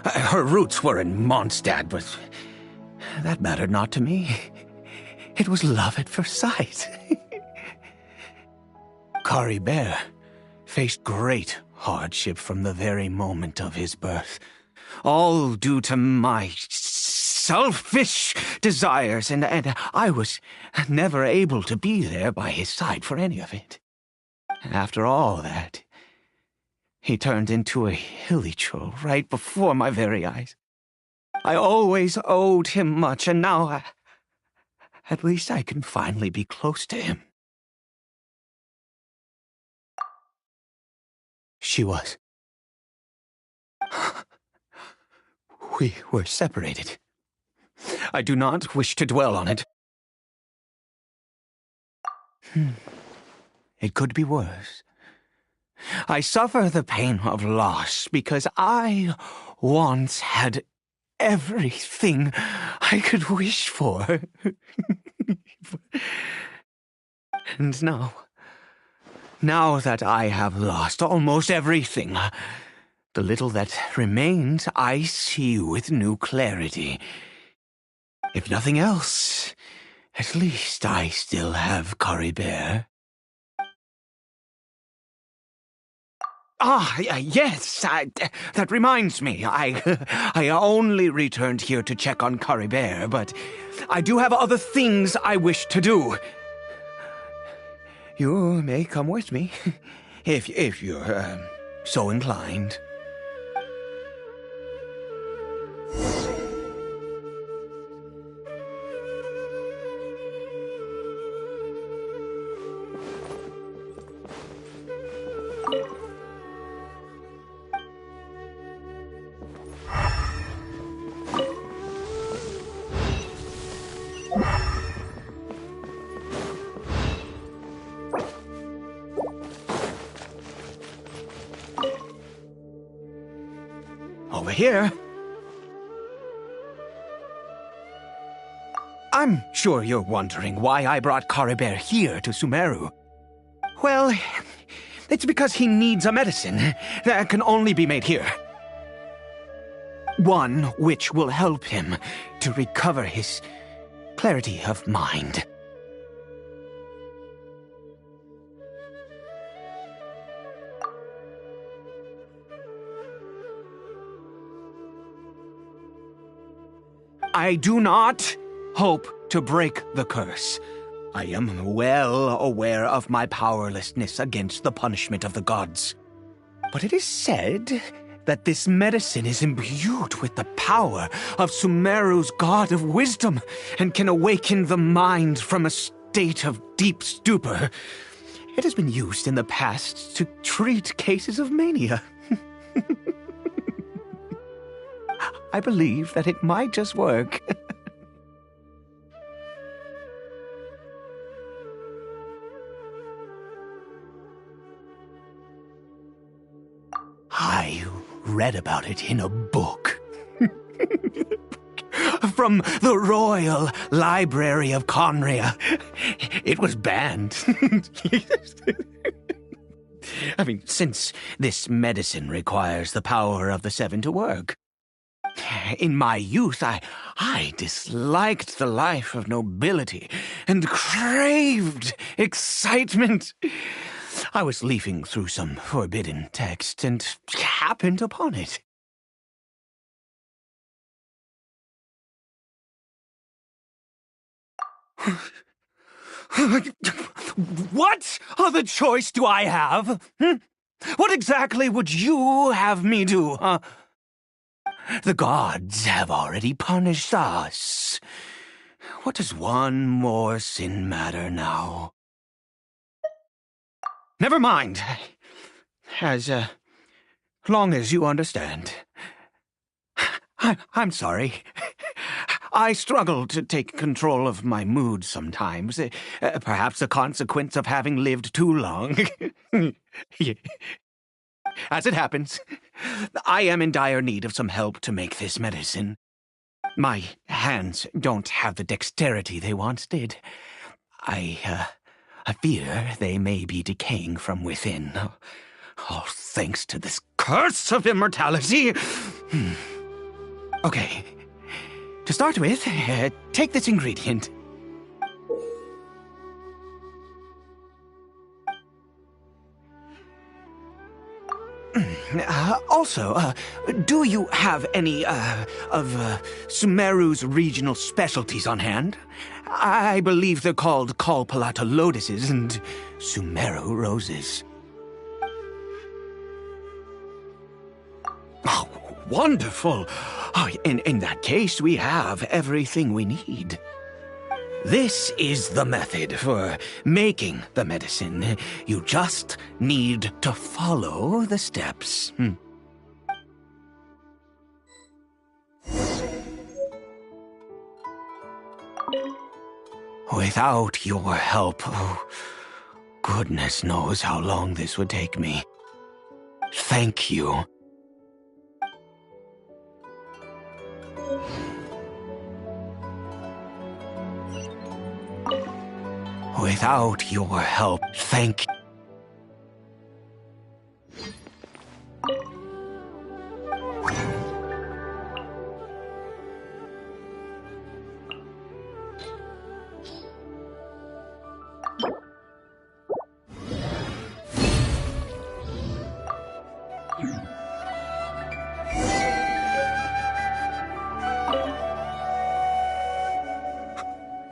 Her roots were in Mondstadt, but that mattered not to me. It was love at first sight. Caribert faced great hardship from the very moment of his birth, all due to my selfish desires, and I was never able to be there by his side for any of it. After all that, he turned into a hilichurl right before my very eyes. I always owed him much, and now at least I can finally be close to him. She was. We were separated. I do not wish to dwell on it. It could be worse. I suffer the pain of loss because I once had everything I could wish for. And now that I have lost almost everything, the little that remains I see with new clarity. If nothing else, at least I still have Caribert. Yes, that reminds me. I only returned here to check on Caribert, but I do have other things I wish to do. You may come with me, if you're so inclined. Over here. I'm sure you're wondering why I brought Caribert here to Sumeru. Well, it's because he needs a medicine that can only be made here. One which will help him to recover his clarity of mind. I do not hope to break the curse. I am well aware of my powerlessness against the punishment of the gods. But it is said that this medicine is imbued with the power of Sumeru's god of wisdom and can awaken the mind from a state of deep stupor. It has been used in the past to treat cases of mania. I believe that it might just work. I read about it in a book. From the Royal Library of Conria. It was banned. I mean, since this medicine requires the power of the Seven to work. In my youth, I disliked the life of nobility and craved excitement. I was leafing through some forbidden text and happened upon it. What other choice do I have? What exactly would you have me do, huh? The gods have already punished us. What does one more sin matter now? Never mind. As long as you understand. I'm sorry. I struggle to take control of my mood sometimes. Perhaps a consequence of having lived too long. As it happens, I am in dire need of some help to make this medicine. My hands don't have the dexterity they once did. I fear they may be decaying from within. All thanks to this curse of immortality. Okay. To start with, take this ingredient. Also, do you have any, of Sumeru's regional specialties on hand? I believe they're called Kalpalata lotuses and Sumeru roses. Oh, wonderful! Oh, in that case, we have everything we need. This is the method for making the medicine. You just need to follow the steps. Without your help, oh, goodness knows how long this would take me. Thank you. Without your help, thank you.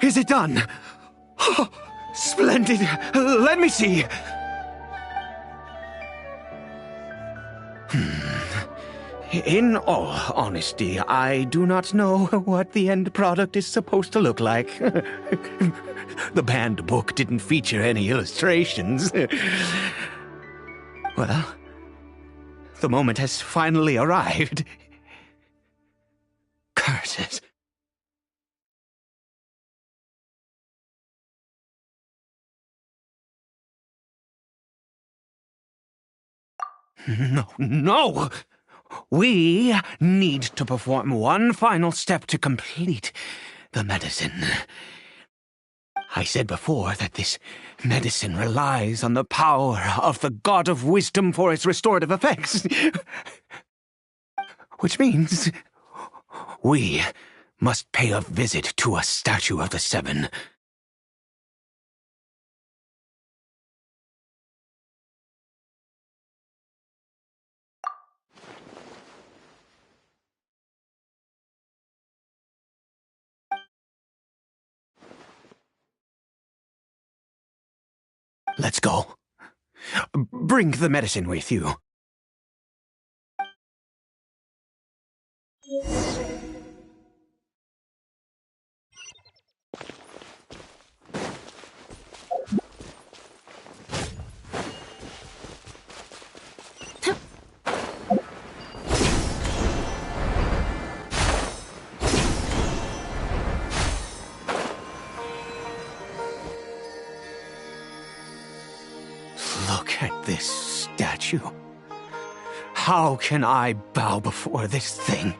Is it done? Oh, splendid! Let me see! In all honesty, I do not know what the end product is supposed to look like. The banned book didn't feature any illustrations. Well, the moment has finally arrived. Curses. No! We need to perform one final step to complete the medicine. I said before that this medicine relies on the power of the God of Wisdom for its restorative effects. Which means we must pay a visit to a statue of the Seven. Let's go. Bring the medicine with you. Look at this statue. How can I bow before this thing?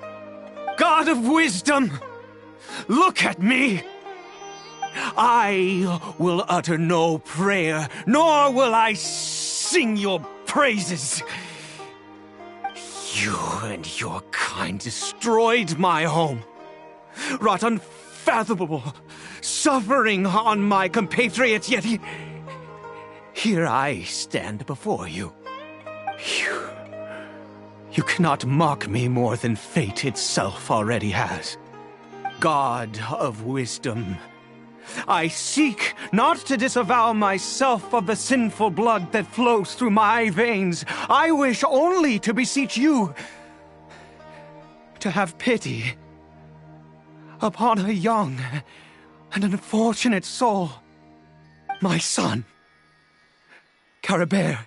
God of Wisdom, look at me! I will utter no prayer, nor will I sing your praises. You and your kind destroyed my home, wrought unfathomable suffering on my compatriots, yet here I stand before you. You cannot mock me more than fate itself already has. God of Wisdom, I seek not to disavow myself of the sinful blood that flows through my veins. I wish only to beseech you to have pity upon a young and unfortunate soul, my son, Caribert.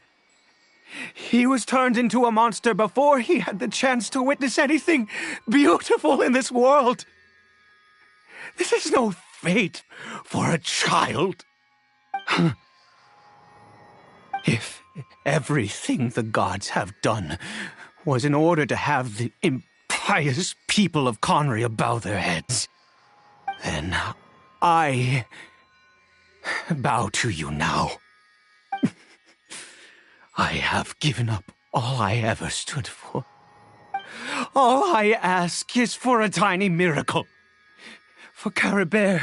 He was turned into a monster before he had the chance to witness anything beautiful in this world. This is no fate for a child. If everything the gods have done was in order to have the impious people of Conria bow their heads, then I bow to you now. I have given up all I ever stood for. All I ask is for a tiny miracle. For Caribert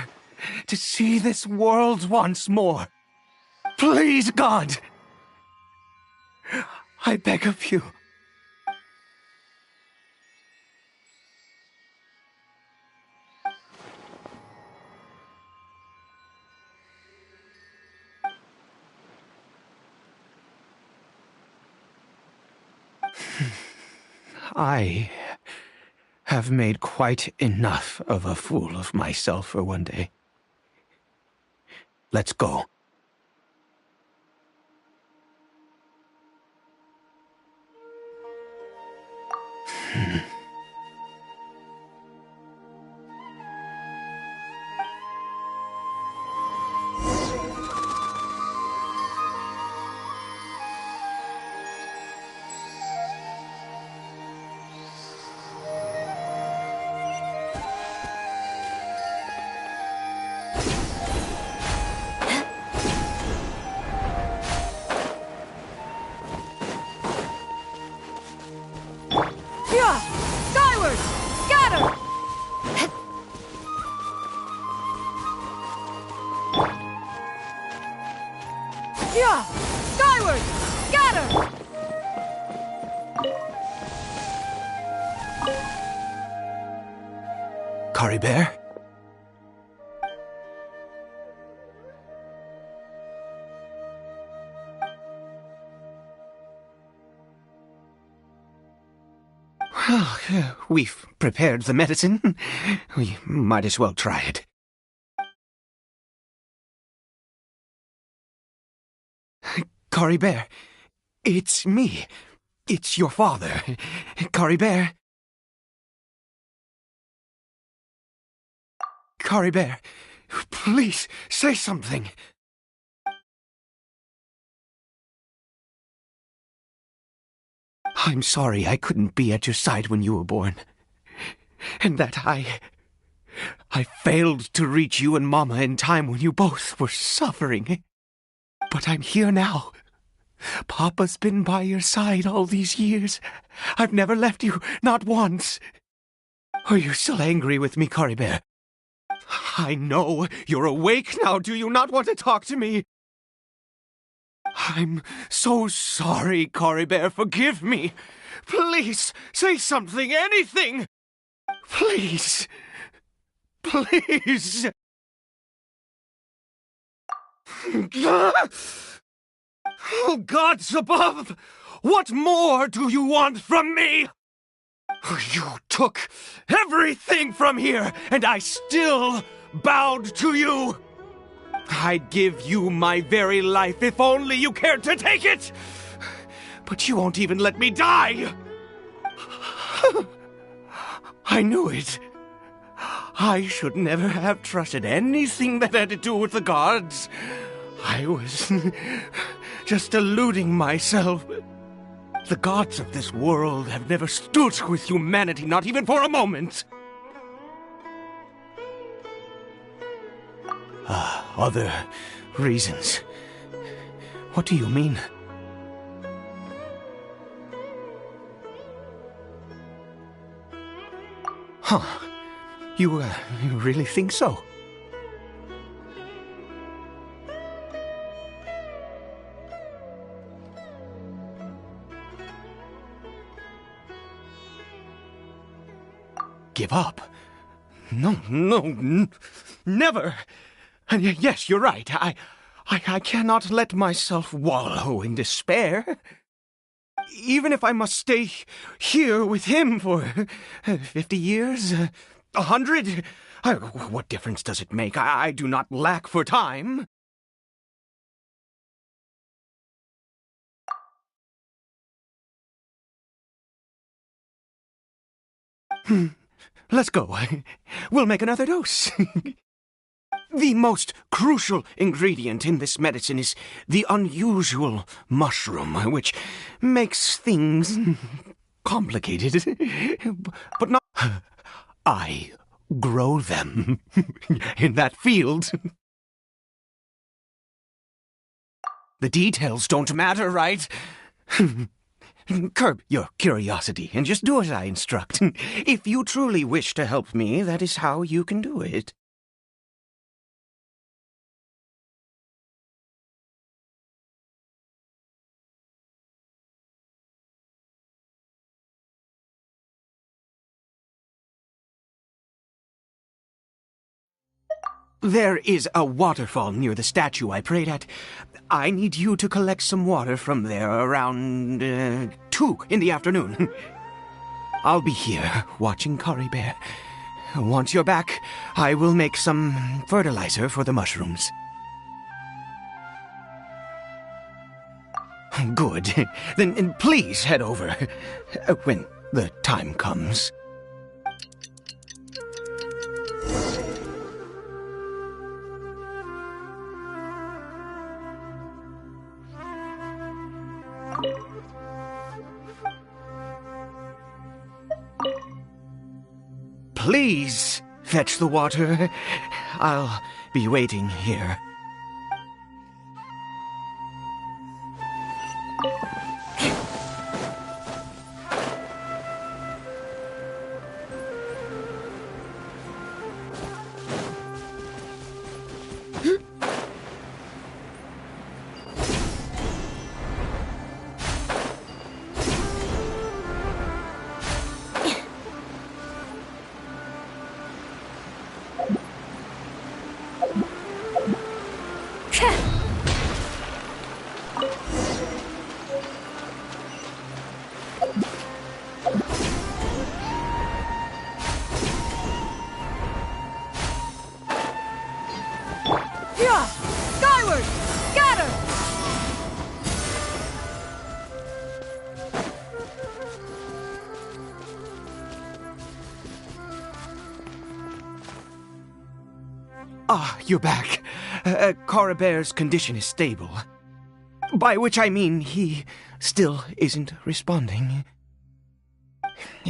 to see this world once more. Please, God! I beg of you. I have made quite enough of a fool of myself for one day. Let's go. Skyward! Scatter! Yeah! Skyward! Scatter! Caribert? Well, we've prepared the medicine. We might as well try it. Caribert, it's me. It's your father. Caribert. Caribert, please say something. I'm sorry I couldn't be at your side when you were born. And that I I failed to reach you and Mama in time when you both were suffering. But I'm here now. Papa's been by your side all these years. I've never left you, not once. Are you still angry with me, Caribert? I know you're awake now. Do you not want to talk to me? I'm so sorry, Caribert. Forgive me. Please, say something, anything. Please. Please. Oh, gods above! What more do you want from me? You took everything from here, and I still bowed to you. I'd give you my very life if only you cared to take it. But you won't even let me die. I knew it. I should never have trusted anything that had to do with the gods. I was just deluding myself. The gods of this world have never stood with humanity, not even for a moment. Other reasons. What do you mean? Huh. You really think so? Give up? No, never. And yes, you're right. I cannot let myself wallow in despair. Even if I must stay here with him for 50 years, 100, what difference does it make? I do not lack for time. Let's go. We'll make another dose. The most crucial ingredient in this medicine is the unusual mushroom, which makes things complicated. But not... I grow them in that field. The details don't matter, right? Curb your curiosity and just do as I instruct. If you truly wish to help me, that is how you can do it. There is a waterfall near the statue I prayed at. I need you to collect some water from there around 2 in the afternoon. I'll be here watching Caribert. Once you're back, I will make some fertilizer for the mushrooms. Good. Then please head over when the time comes. Please fetch the water. I'll be waiting here. Skyward! Scatter! Ah, you're back. Coribert's condition is stable. By which I mean he still isn't responding.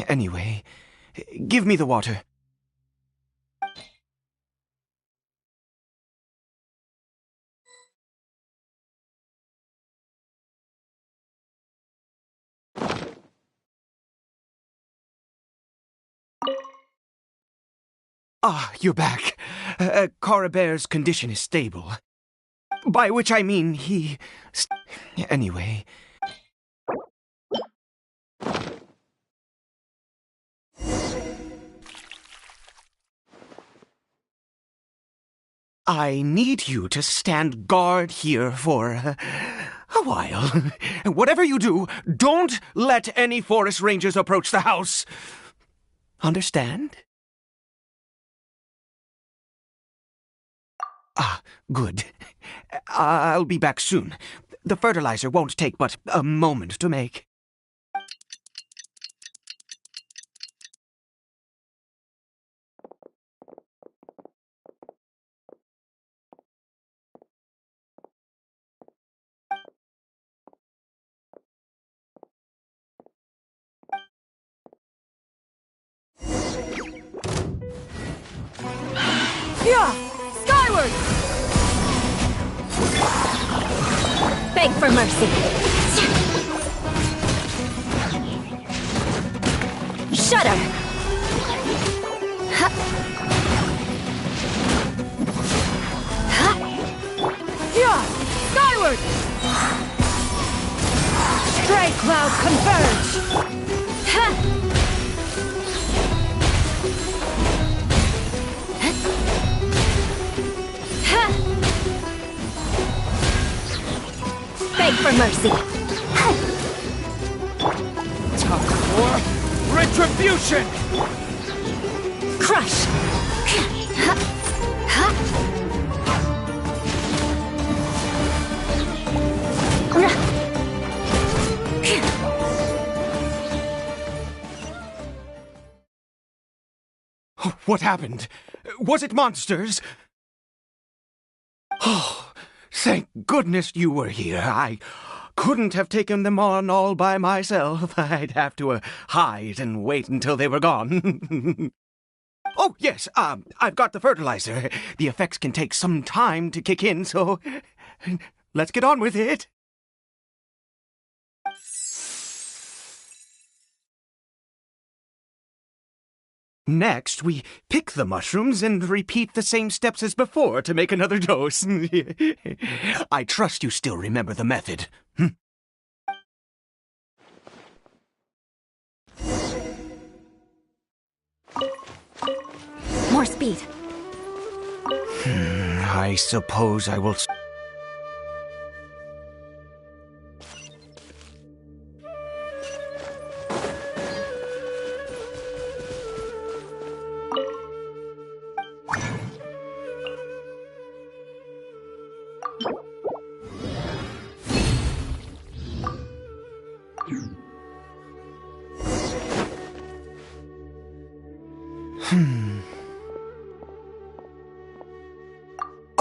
Anyway, give me the water. Ah, you're back. Coribere's condition is stable. By which I mean he... Anyway... I need you to stand guard here for a while. Whatever you do, don't let any forest rangers approach the house. Understand? Ah, good. I'll be back soon. The fertilizer won't take but a moment to make. Yeah! Skyward! Beg for mercy. Shudder! Yeah! Skyward! Stray cloud converge! Beg for mercy. Time for retribution! Crush! What happened? Was it monsters? Oh, thank goodness you were here. I couldn't have taken them on all by myself. I'd have to hide and wait until they were gone. Oh, yes, I've got the fertilizer. The effects can take some time to kick in, so let's get on with it. Next, we pick the mushrooms and repeat the same steps as before to make another dose. I trust you still remember the method. More speed. I suppose I will...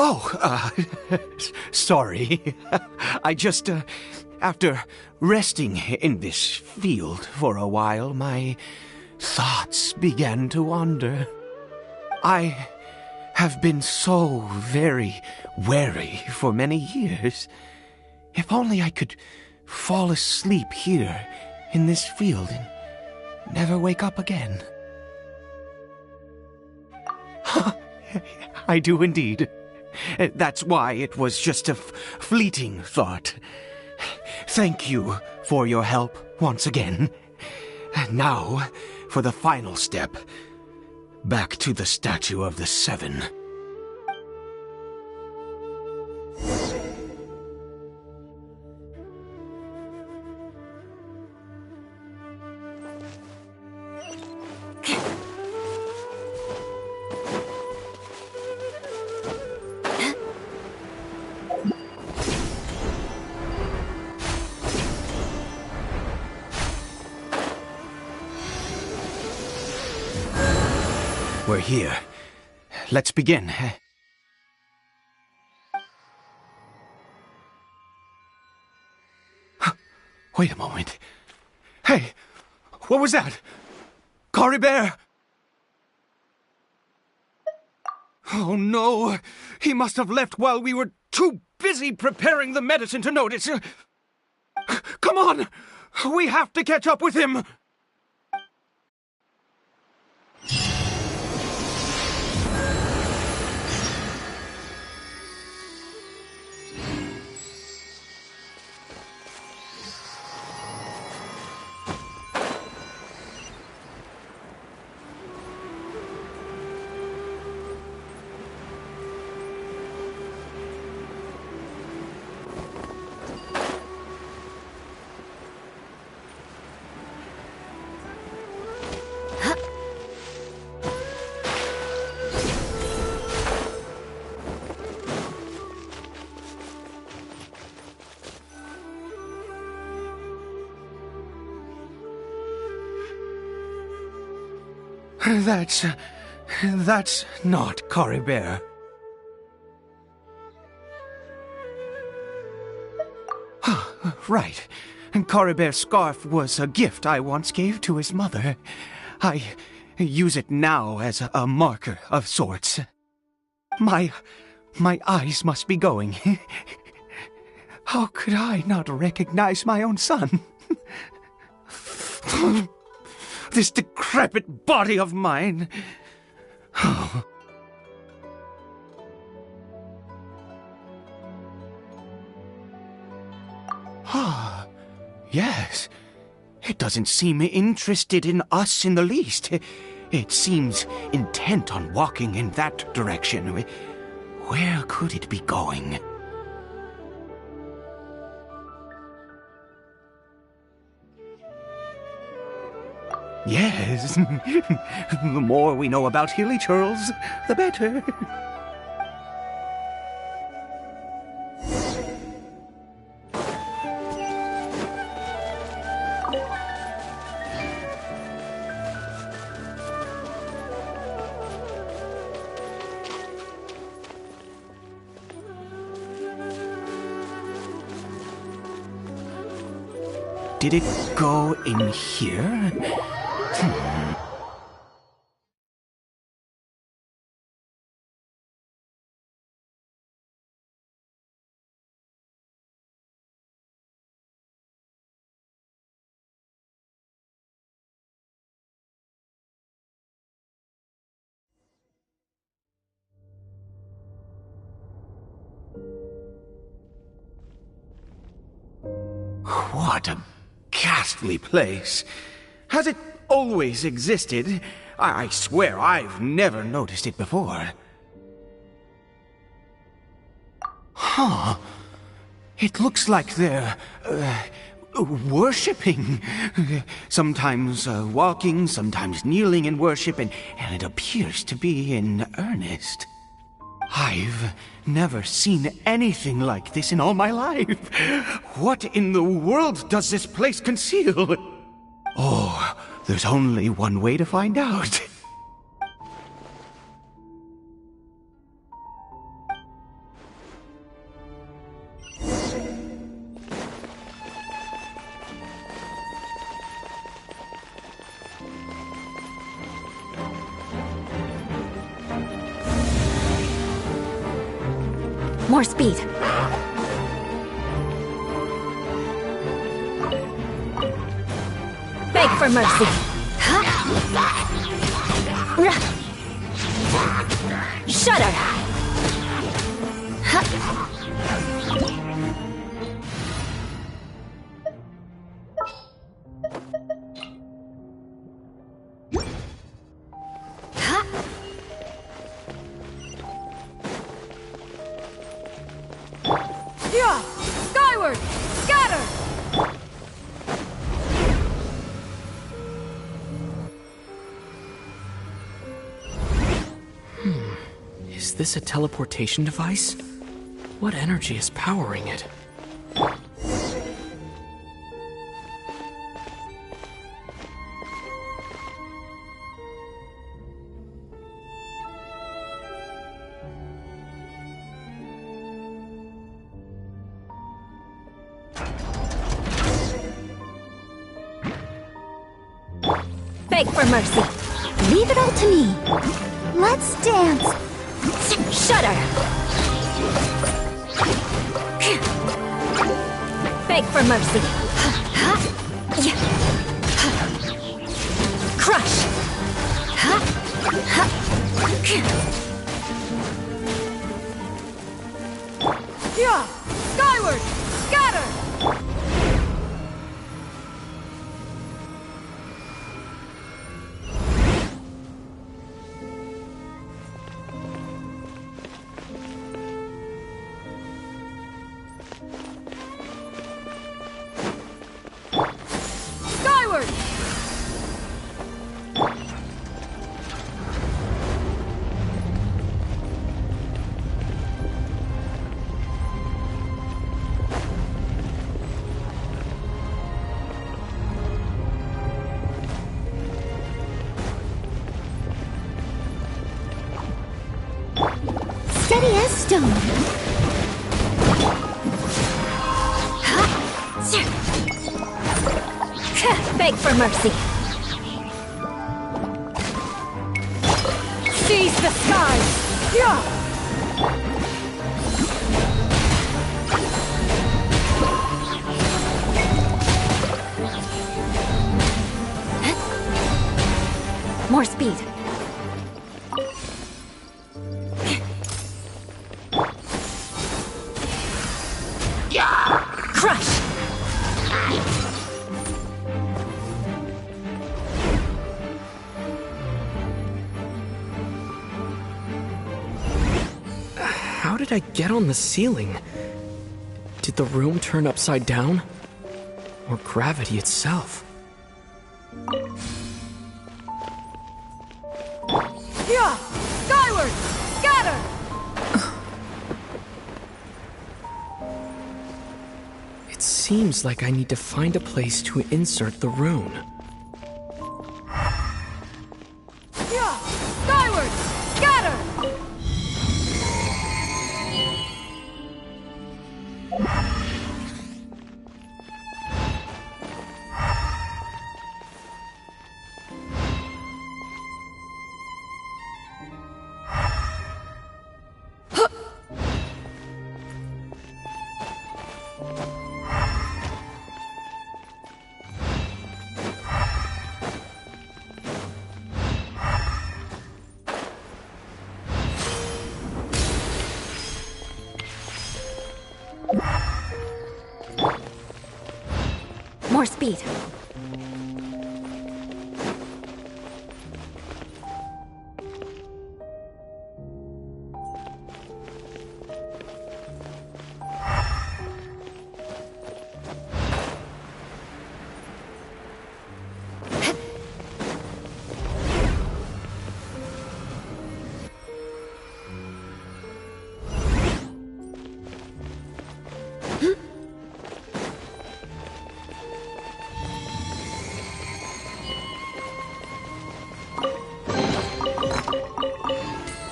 Oh, sorry. I just, after resting in this field for a while, my thoughts began to wander. I have been so very wary for many years. If only I could fall asleep here in this field and never wake up again. I do indeed. That's why it was just a fleeting thought. Thank you for your help once again. Now, for the final step. Back to the Statue of the Seven. We're here. Let's begin. Wait a moment. Hey, what was that? Coribere! Oh no! He must have left while we were too busy preparing the medicine to notice. Come on! We have to catch up with him! That's not Coribert. Right. Coribert's scarf was a gift I once gave to his mother. I use it now as a marker of sorts. My eyes must be going. How could I not recognize my own son? This decrepit body of mine. Yes. It doesn't seem interested in us in the least. It seems intent on walking in that direction. Where could it be going? Yes. The more we know about Hilly Churls, the better. Did it go in here? What a ghastly place. Has it always existed? I swear I've never noticed it before. Huh. It looks like they're, worshipping. Sometimes walking, sometimes kneeling in worship, and it appears to be in earnest. I've never seen anything like this in all my life. What in the world does this place conceal? Oh, there's only one way to find out. More speed. Beg for mercy. Shudder. Skyward! Scatter! Is this a teleportation device? What energy is powering it? Beg for mercy. Leave it all to me. Let's dance. Shudder. Beg for mercy. Crush. Yeah! Skyward! Scatter! Skyward! stone. Beg for mercy. Seize the skies! Yeah! More speed. Crush! How did I get on the ceiling? Did the room turn upside down? Or gravity itself? Yeah! Skyward! Scatter! It seems like I need to find a place to insert the rune. Yeah! Skyward! Scatter! More speed.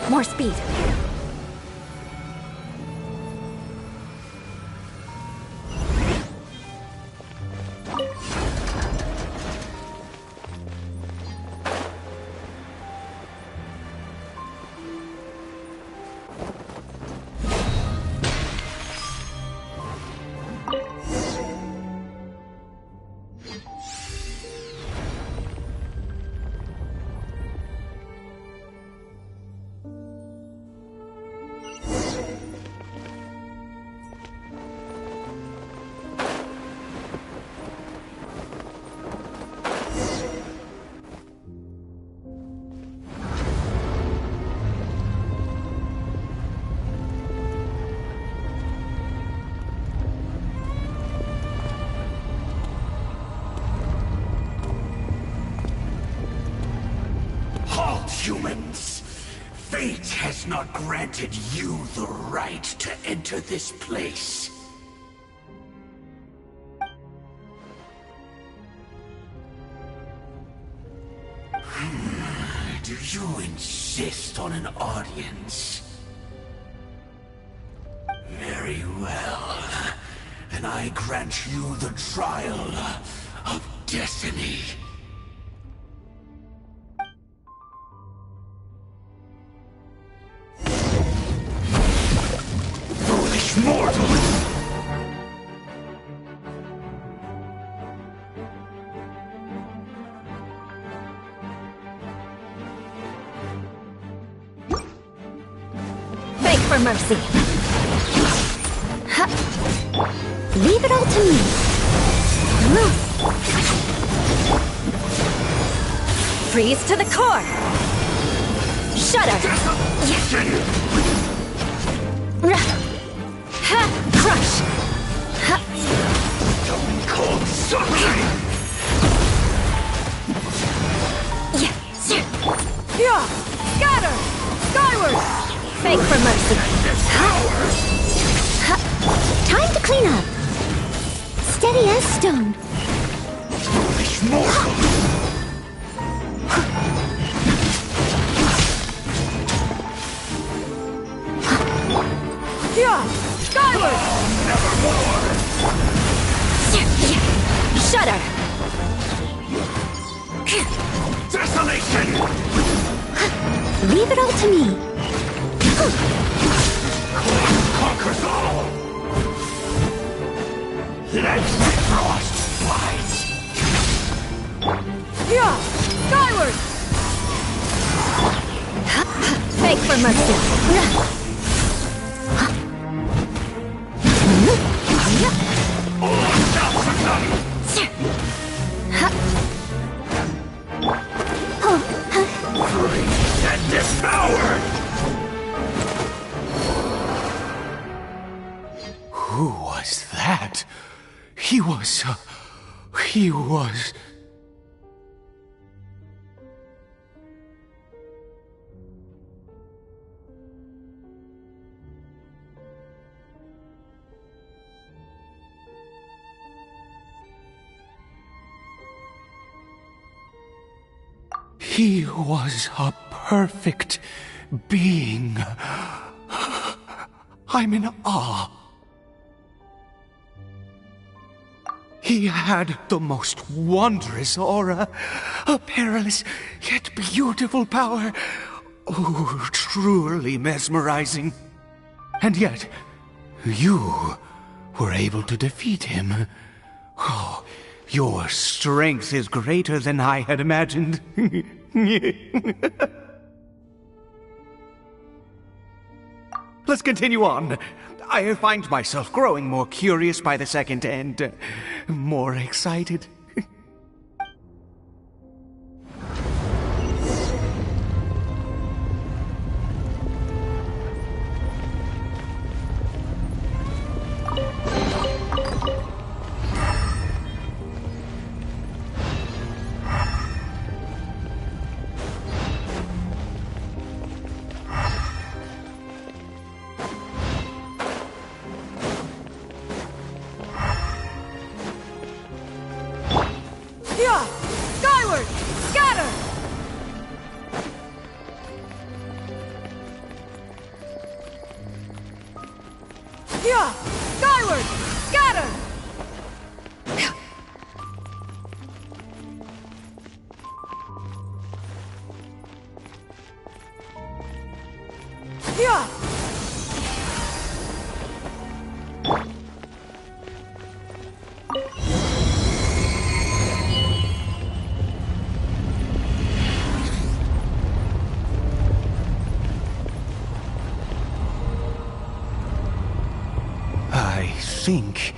More speed. Humans, fate has not granted you the right to enter this place. Do you insist on an audience? Very well. Then I grant you the trial of destiny. Mortal! Beg for mercy. Ha. Leave it all to me. Freeze to the core. Shudder. Crush! Stone cold suffering! Yeah! Scatter! Skyward! Beg for mercy. Time to clean up. Steady as stone. Foolish mortal! Skyward! Nevermore! Shudder! Desolation! Leave it all to me. Conquers all! Let frost bite! Here! Skyward! Beg for mercy. All shall succumb! Free and devoured! Who was that? He was... He was a perfect being. I'm in awe. He had the most wondrous aura, a perilous yet beautiful power. Oh, truly mesmerizing. And yet, you were able to defeat him. Oh, your strength is greater than I had imagined. Let's continue on. I find myself growing more curious by the second and more excited. Here! Skyward! Scatter! Here! Skyward! Scatter! Here! I think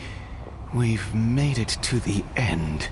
we've made it to the end.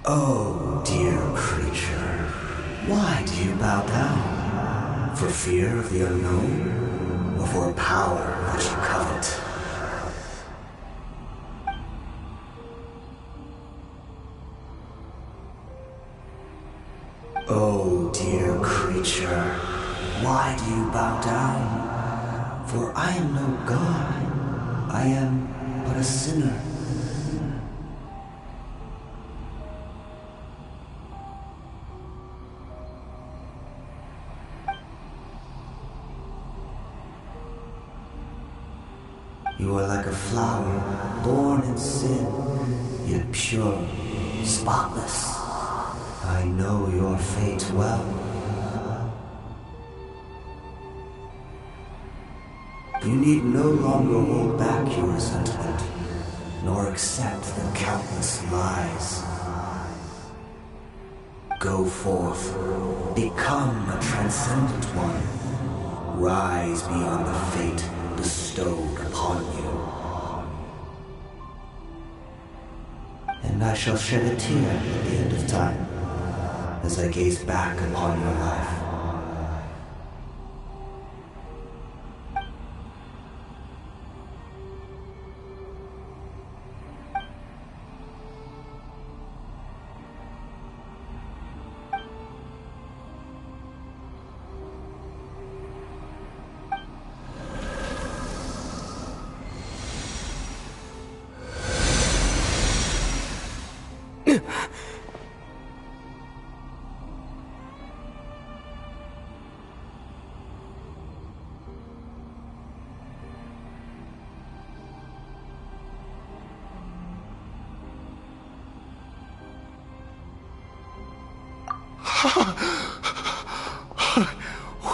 Oh, dear creature, why do you bow down? For fear of the unknown? Or for power that you covet? Oh, dear creature, why do you bow down? For I am no god, I am but a sinner. You are like a flower, born in sin, yet pure, spotless. I know your fate well. You need no longer hold back your resentment, nor accept the countless lies. Go forth. Become a transcendent one. Rise beyond the fate bestowed upon you. And I shall shed a tear at the end of time, as I gaze back upon your life.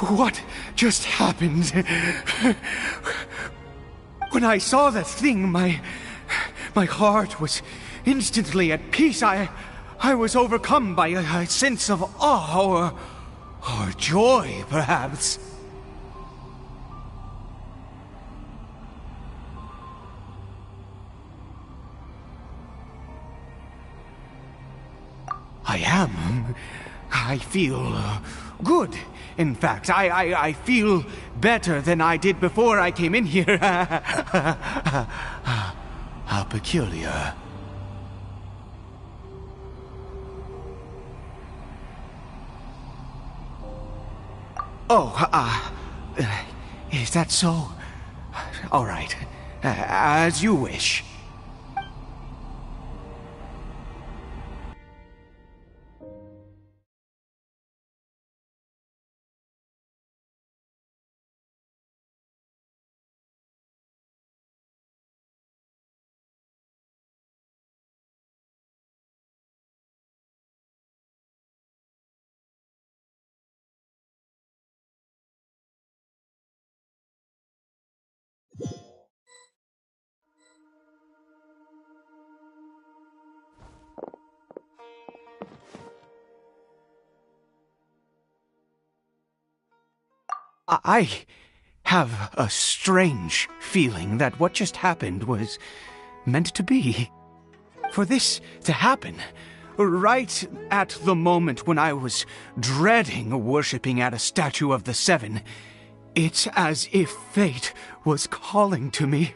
What just happened? When I saw that thing, my heart was instantly at peace. I was overcome by a sense of awe or joy, perhaps. I feel good. In fact, I feel better than I did before I came in here. How peculiar. Oh, is that so? All right. As you wish. I have a strange feeling that what just happened was meant to be. For this to happen, right at the moment when I was dreading worshipping at a statue of the Seven, it's as if fate was calling to me.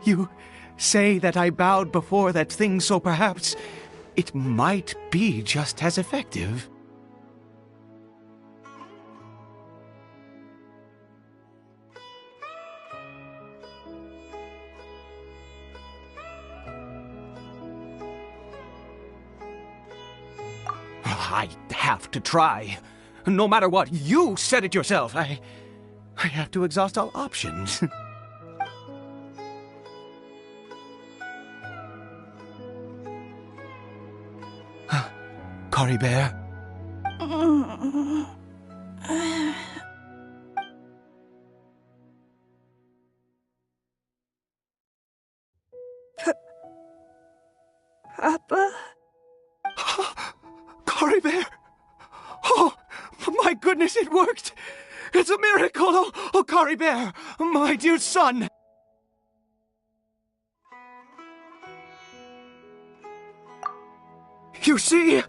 You say that I bowed before that thing, so perhaps it might be just as effective. I have to try. No matter what, you said it yourself. I have to exhaust all options. Cory Bear? Papa? Cory Bear! Oh, my goodness, it worked! It's a miracle! Oh, Cory Bear, my dear son! You see?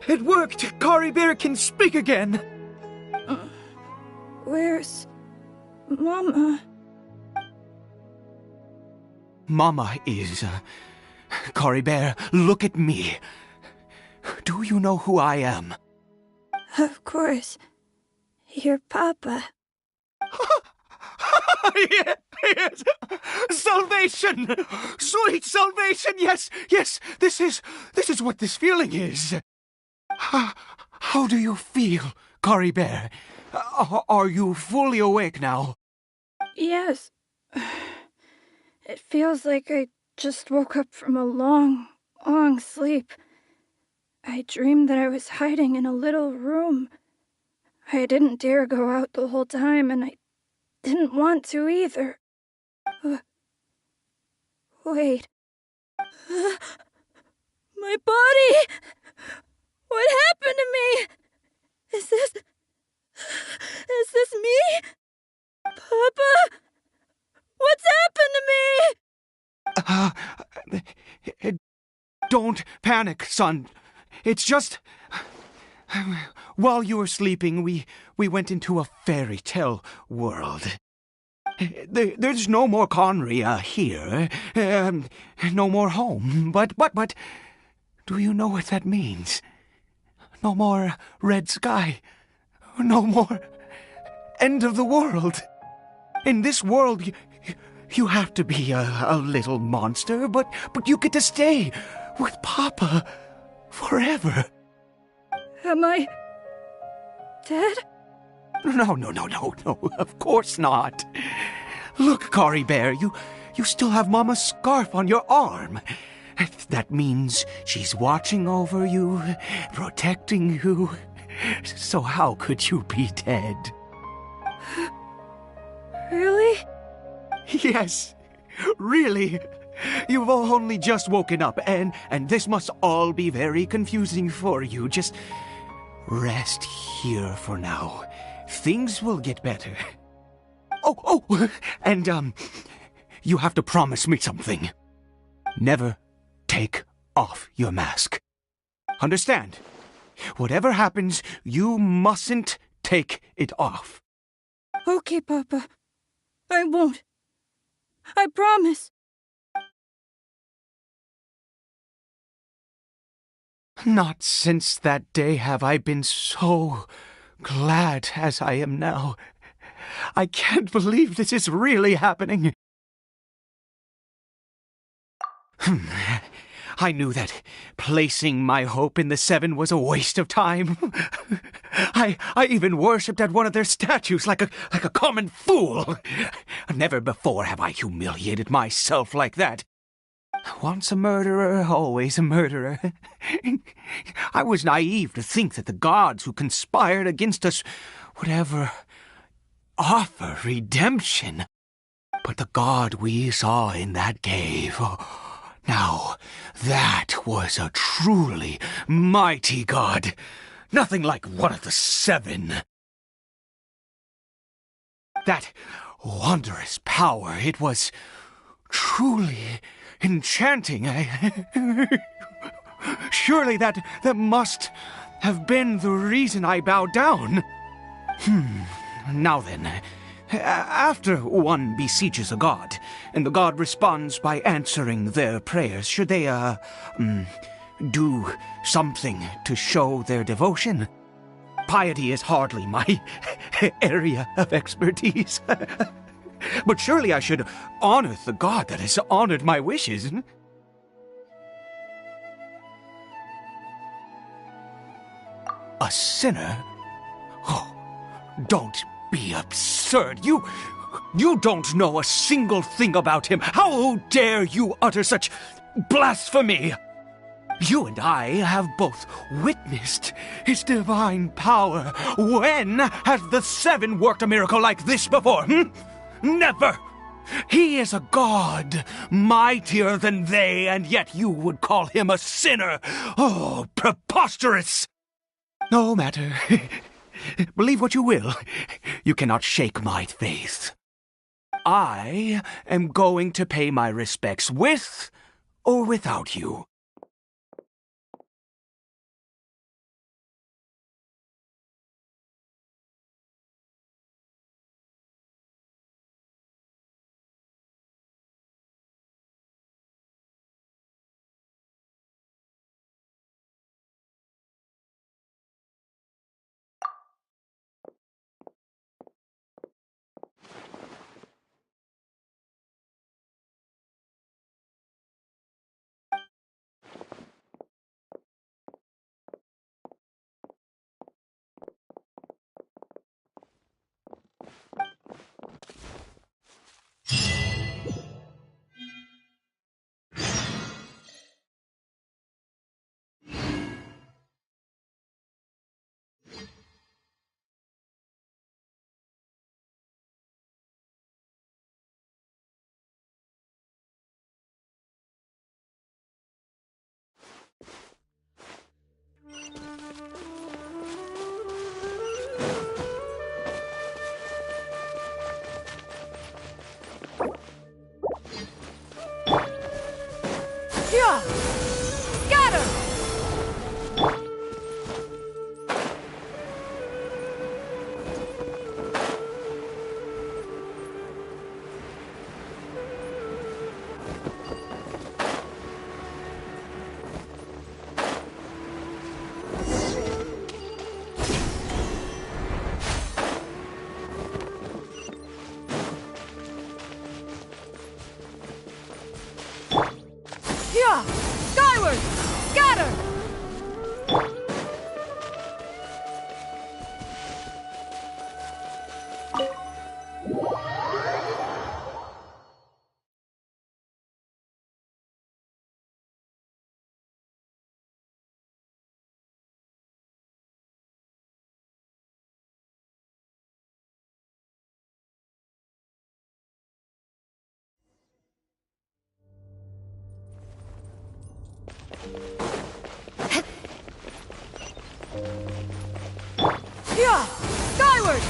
It worked! Cory Bear can speak again! Where's Mama? Mama is... Cory Bear, look at me. Do you know who I am? Of course. Your Papa. Yes! Salvation! Sweet salvation! Yes! Yes! This is what this feeling is. How do you feel, Cory Bear? Are you fully awake now? Yes. It feels like I just woke up from a long, long sleep. I dreamed that I was hiding in a little room. I didn't dare go out the whole time, and I didn't want to either. Wait. My body! What happened to me? Is this me? Papa? What's happened to me? Don't panic, son. It's just... While you were sleeping, we went into a fairy tale world. There's no more Conria here. No more home. But... Do you know what that means? No more red sky. No more end of the world. In this world, you have to be a little monster, but you get to stay with Papa forever. Am I dead? No, of course not. Look, Cory Bear, you still have Mama's scarf on your arm. That means she's watching over you, protecting you. So how could you be dead? Really? Yes, really. You've only just woken up, and this must all be very confusing for you. Just rest here for now. Things will get better. Oh, and, you have to promise me something. Never take off your mask. Understand? Whatever happens, you mustn't take it off. Okay, Papa. I won't. I promise. Not since that day have I been so glad as I am now. I can't believe this is really happening. I knew that placing my hope in the Seven was a waste of time. I even worshipped at one of their statues like a common fool. Never before have I humiliated myself like that. Once a murderer, always a murderer. I was naive to think that the gods who conspired against us would ever offer redemption. But the god we saw in that cave... Now, that was a truly mighty god. Nothing like one of the Seven. That wondrous power, it was truly enchanting. Surely that must have been the reason I bowed down. Now then... After one besieges a god, and the god responds by answering their prayers, should they, do something to show their devotion? Piety is hardly my area of expertise. But surely I should honor the god that has honored my wishes. A sinner? Oh, don't be absurd. You don't know a single thing about him. How dare you utter such blasphemy? You and I have both witnessed his divine power. When has the Seven worked a miracle like this before? Never! He is a god, mightier than they, and yet you would call him a sinner. Oh, preposterous! No matter. Believe what you will. You cannot shake my faith. I am going to pay my respects with or without you. Yeah! Skyward!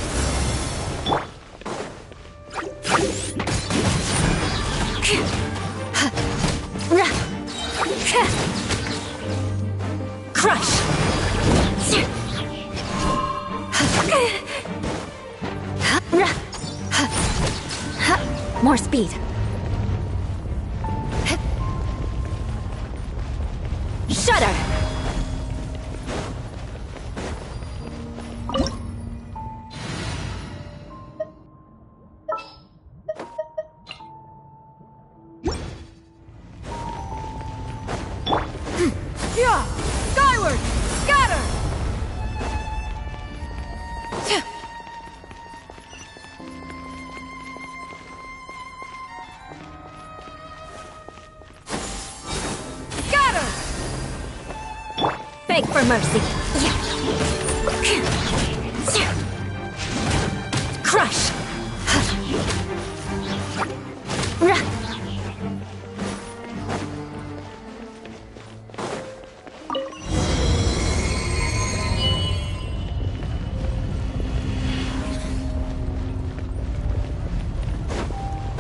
Crush! More speed. Shudder! Yeah! Skyward! Scatter! Scatter! Beg for mercy. Crush!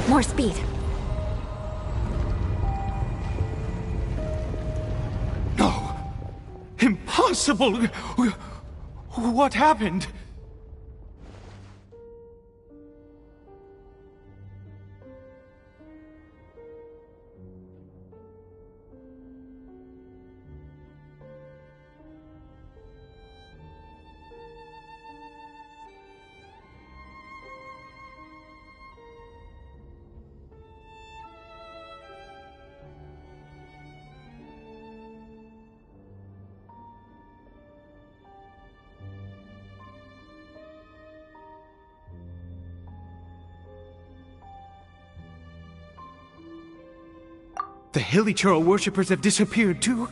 More speed. No! Impossible! What happened? The Hilichurl worshippers have disappeared too?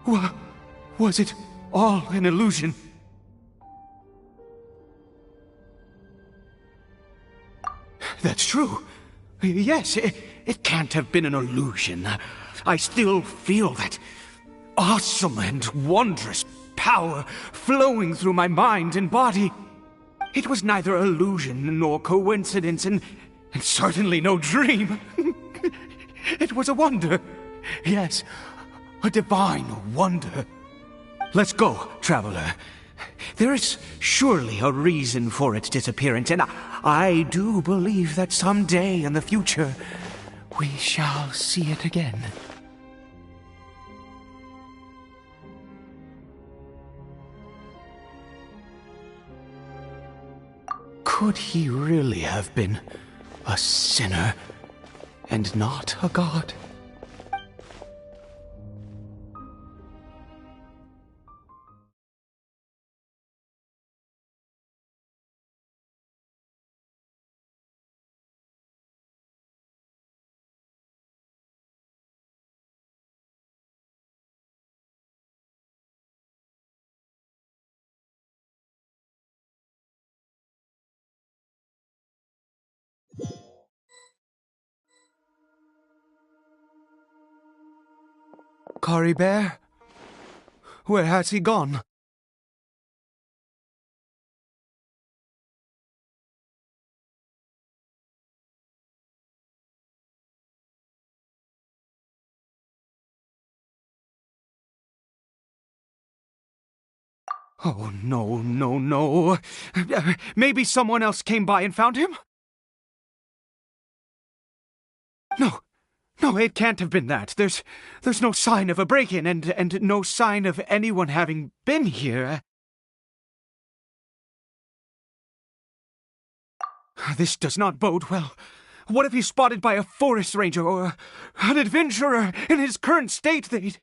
Was it all an illusion? That's true. Yes, it can't have been an illusion. I still feel that awesome and wondrous power flowing through my mind and body. It was neither illusion nor coincidence, and certainly no dream. It was a wonder. Yes, a divine wonder. Let's go, traveler. There is surely a reason for its disappearance, and I do believe that someday in the future, we shall see it again. Could he really have been a sinner and not a god? Kari Bear? Where has he gone? Oh, no, no, no. Maybe someone else came by and found him? No, it can't have been that. There's no sign of a break-in and no sign of anyone having been here. This does not bode well. What if he's spotted by a forest ranger or an adventurer in his current state? They'd...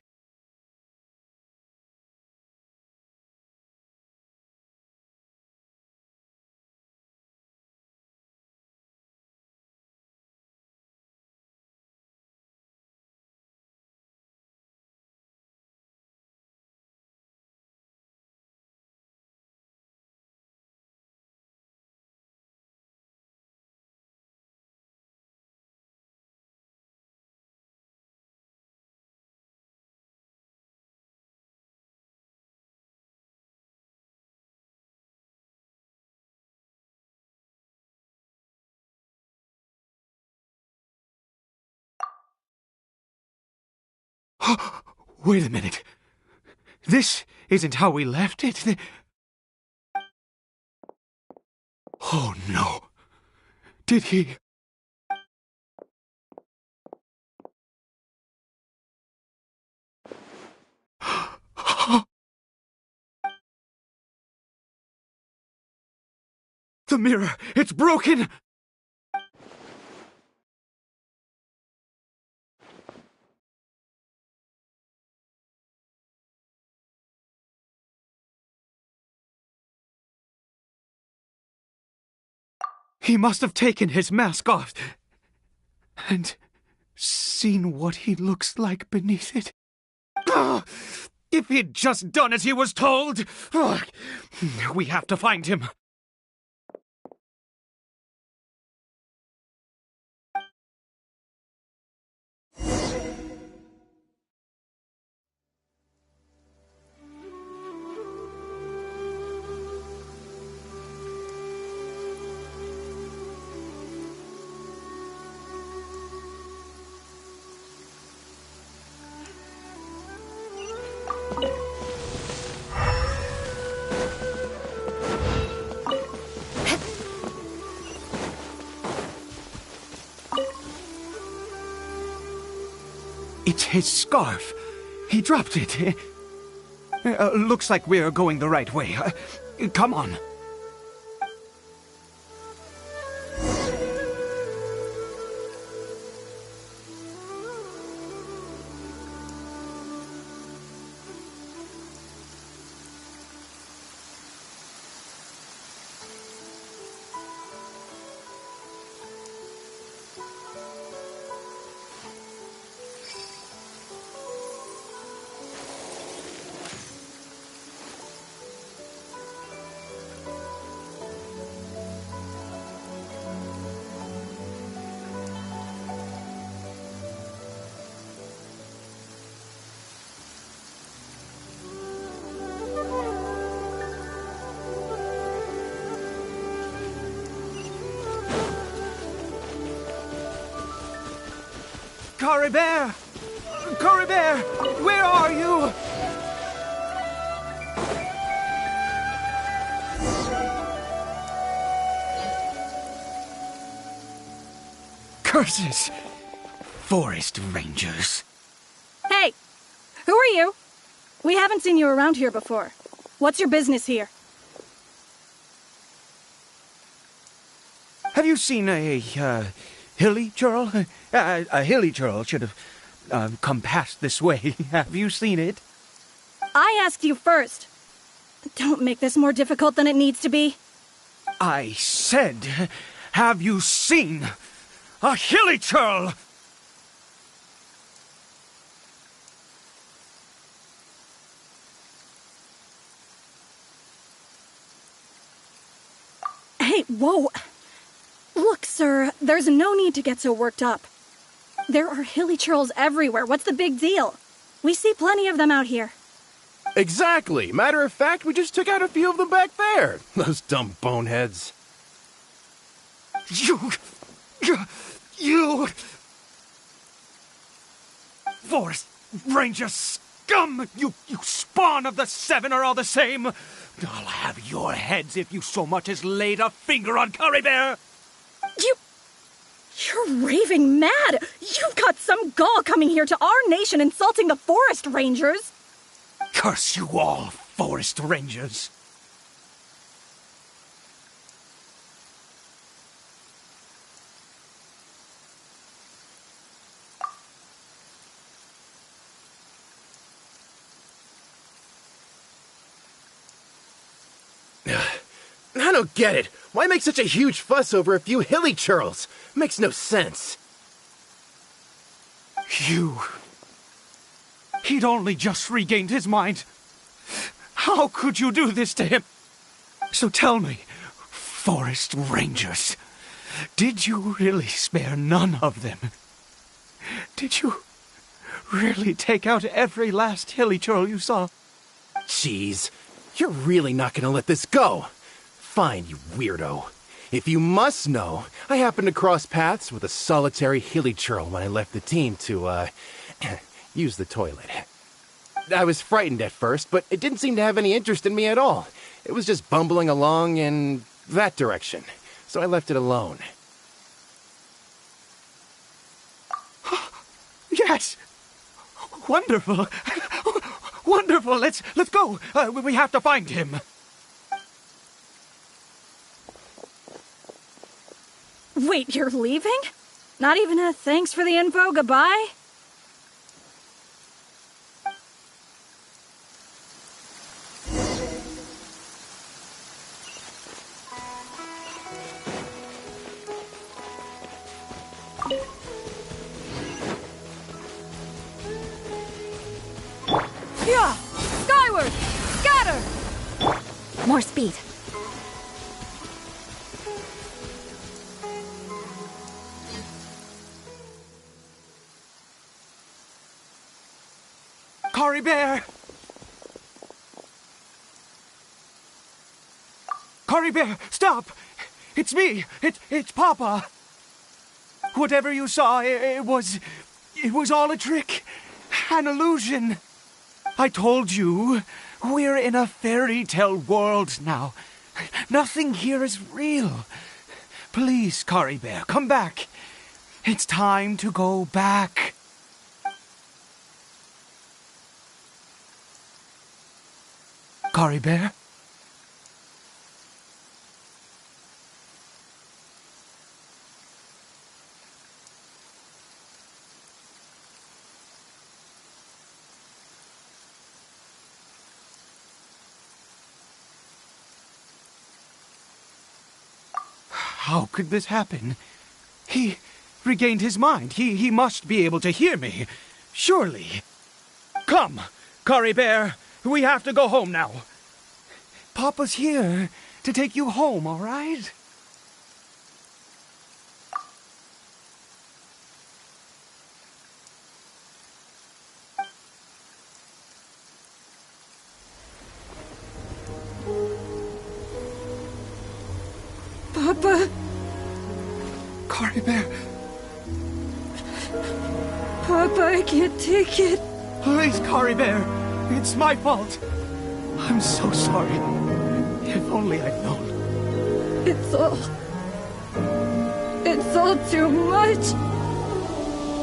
Wait a minute. This isn't how we left it. Oh no. Did he... The mirror! It's broken! He must have taken his mask off and seen what he looks like beneath it. If he'd just done as he was told! We have to find him. It's his scarf. He dropped it. Looks like we're going the right way. Come on. Caribert! Caribert! Where are you? Curses! Forest Rangers. Hey! Who are you? We haven't seen you around here before. What's your business here? Have you seen a hilly churl? A hilly churl should have come past this way. Have you seen it? I asked you first. Don't make this more difficult than it needs to be. I said, have you seen a hilly churl? Hey, whoa! Look, sir, there's no need to get so worked up. There are hilly churls everywhere. What's the big deal? We see plenty of them out here. Exactly. Matter of fact, we just took out a few of them back there. Those dumb boneheads. You... Forest Ranger scum! You spawn of the Seven are all the same! I'll have your heads if you so much as laid a finger on Caribert! You're raving mad! You've got some gall coming here to our nation insulting the Forest Rangers! Curse you all, Forest Rangers! I don't get it. Why make such a huge fuss over a few hilly churls? Makes no sense. He'd only just regained his mind. How could you do this to him? So tell me, Forest Rangers, did you really spare none of them? Did you really take out every last hilly churl you saw? Jeez, you're really not gonna let this go. Fine, you weirdo. If you must know, I happened to cross paths with a solitary hilly churl when I left the team to, use the toilet. I was frightened at first, but it didn't seem to have any interest in me at all. It was just bumbling along in that direction, so I left it alone. Yes! Wonderful! Wonderful! Let's go! We have to find him! Wait, you're leaving? Not even a thanks for the info, goodbye? Yeah! Skyward! Scatter! More speed. Caribert! Caribert, stop! It's me! It's Papa! Whatever you saw, it was all a trick. An illusion. I told you, we're in a fairy tale world now. Nothing here is real. Please, Caribert, come back. It's time to go back. Caribert? How could this happen? He regained his mind. He must be able to hear me. Surely. Come, Caribert. We have to go home now. Papa's here to take you home, all right? Papa? Caribert. Papa, I can't take it. Please, Caribert. It's my fault. I'm so sorry. If only I'd known. It's all too much.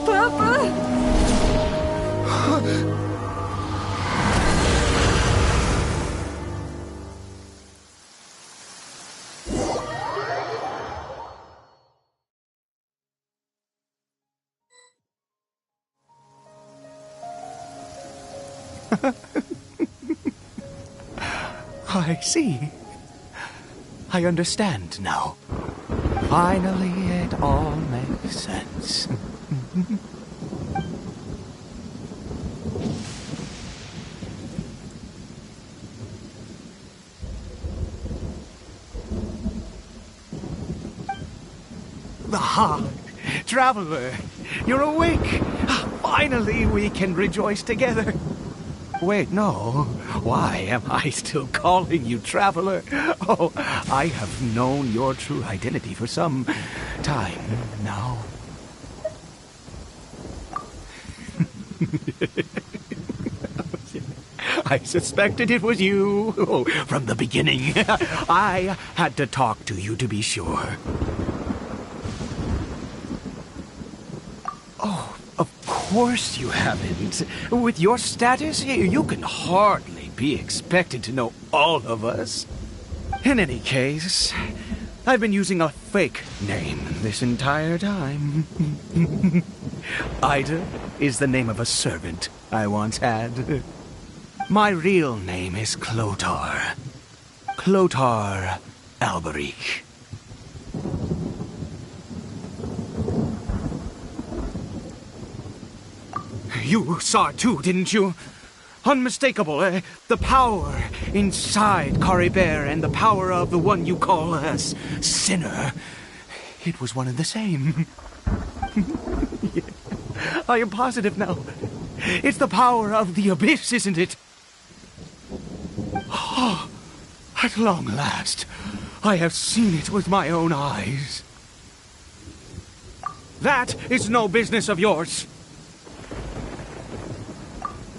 Papa! I see. I understand now. Finally, it all makes sense. Ah, Traveler, you're awake. Finally, we can rejoice together. Wait, no. Why am I still calling you Traveler? Oh, I have known your true identity for some time now. I suspected it was you. Oh, from the beginning. I had to talk to you to be sure. Oh, of course you haven't. With your status, you can hardly be expected to know all of us. In any case, I've been using a fake name this entire time. Ida is the name of a servant I once had. My real name is Clotar. Clotar Alberic. You saw it too, didn't you? Unmistakable, the power inside Caribert and the power of the one you call a sinner. It was one and the same. Yeah. I am positive now. It's the power of the abyss, isn't it? Oh, at long last, I have seen it with my own eyes. That is no business of yours.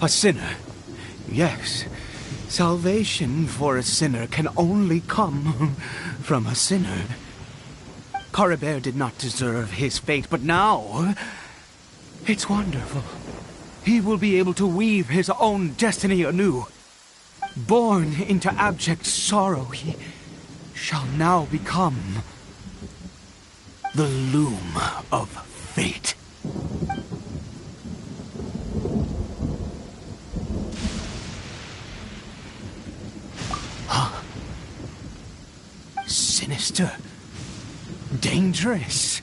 A sinner. Yes. Salvation for a sinner can only come from a sinner. Caribert did not deserve his fate, but now it's wonderful. He will be able to weave his own destiny anew. Born into abject sorrow, he shall now become the loom of fate. Huh? Sinister. Dangerous.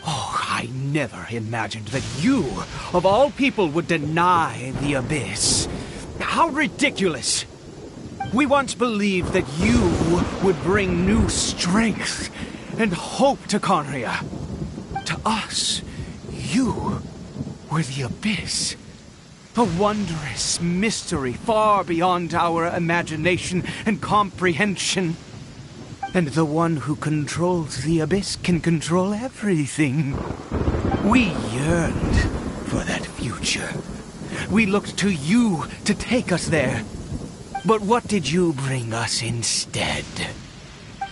Oh, I never imagined that you, of all people, would deny the Abyss. How ridiculous! We once believed that you would bring new strength and hope to Conria. To us, you were the Abyss. A wondrous mystery far beyond our imagination and comprehension. And the one who controls the Abyss can control everything. We yearned for that future. We looked to you to take us there. But what did you bring us instead?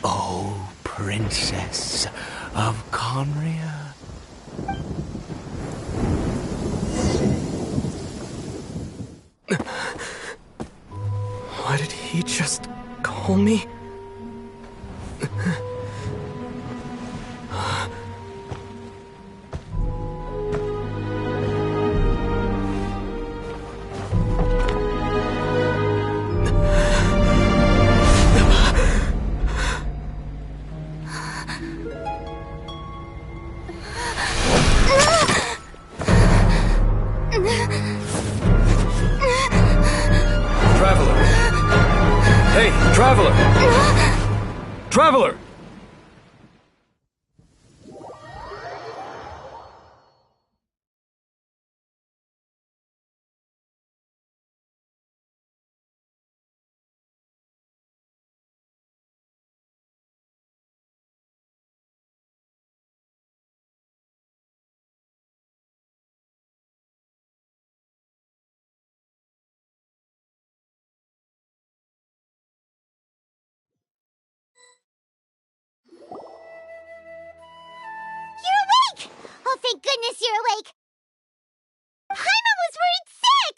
Oh, Princess of Conria. Why did he just call me? Traveler! Oh, thank goodness you're awake! Paimon was worried sick!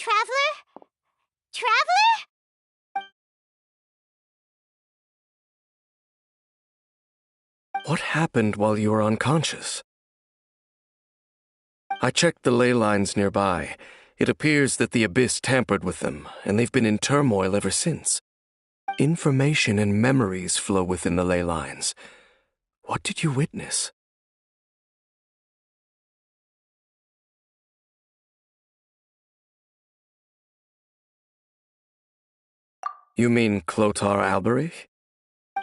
Traveler? Traveler? What happened while you were unconscious? I checked the ley lines nearby. It appears that the Abyss tampered with them, and they've been in turmoil ever since. Information and memories flow within the ley lines. What did you witness? You mean Clotar Alberich?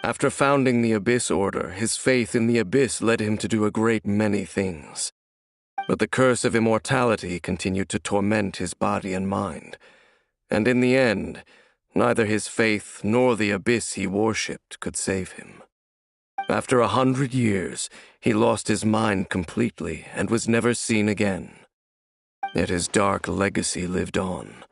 After founding the Abyss Order, his faith in the Abyss led him to do a great many things. But the curse of immortality continued to torment his body and mind. And in the end, neither his faith nor the Abyss he worshipped could save him. After 100 years, he lost his mind completely and was never seen again. Yet his dark legacy lived on.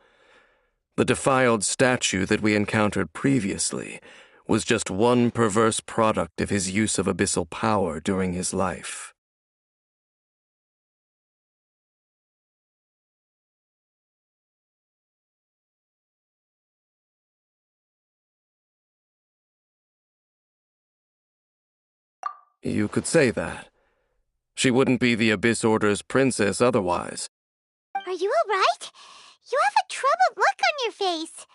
The defiled statue that we encountered previously was just one perverse product of his use of abyssal power during his life. You could say that. She wouldn't be the Abyss Order's princess otherwise. Are you all right? You have a troubled look on your face.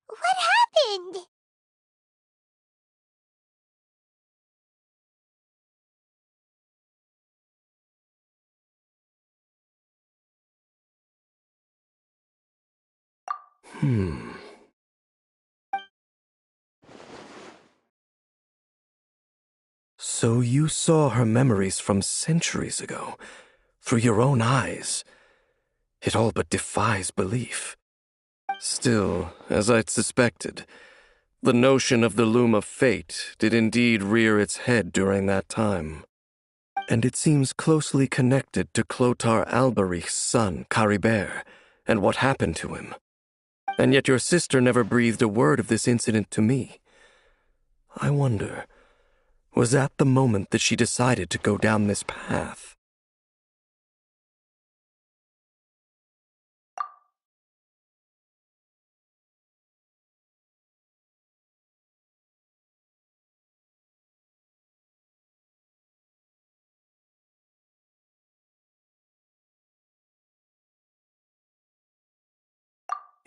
What happened? So you saw her memories from centuries ago, through your own eyes. It all but defies belief. Still, as I'd suspected, the notion of the Loom of Fate did indeed rear its head during that time. And it seems closely connected to Clothar Alberich's son, Caribert, and what happened to him. And yet your sister never breathed a word of this incident to me. I wonder, was that the moment that she decided to go down this path?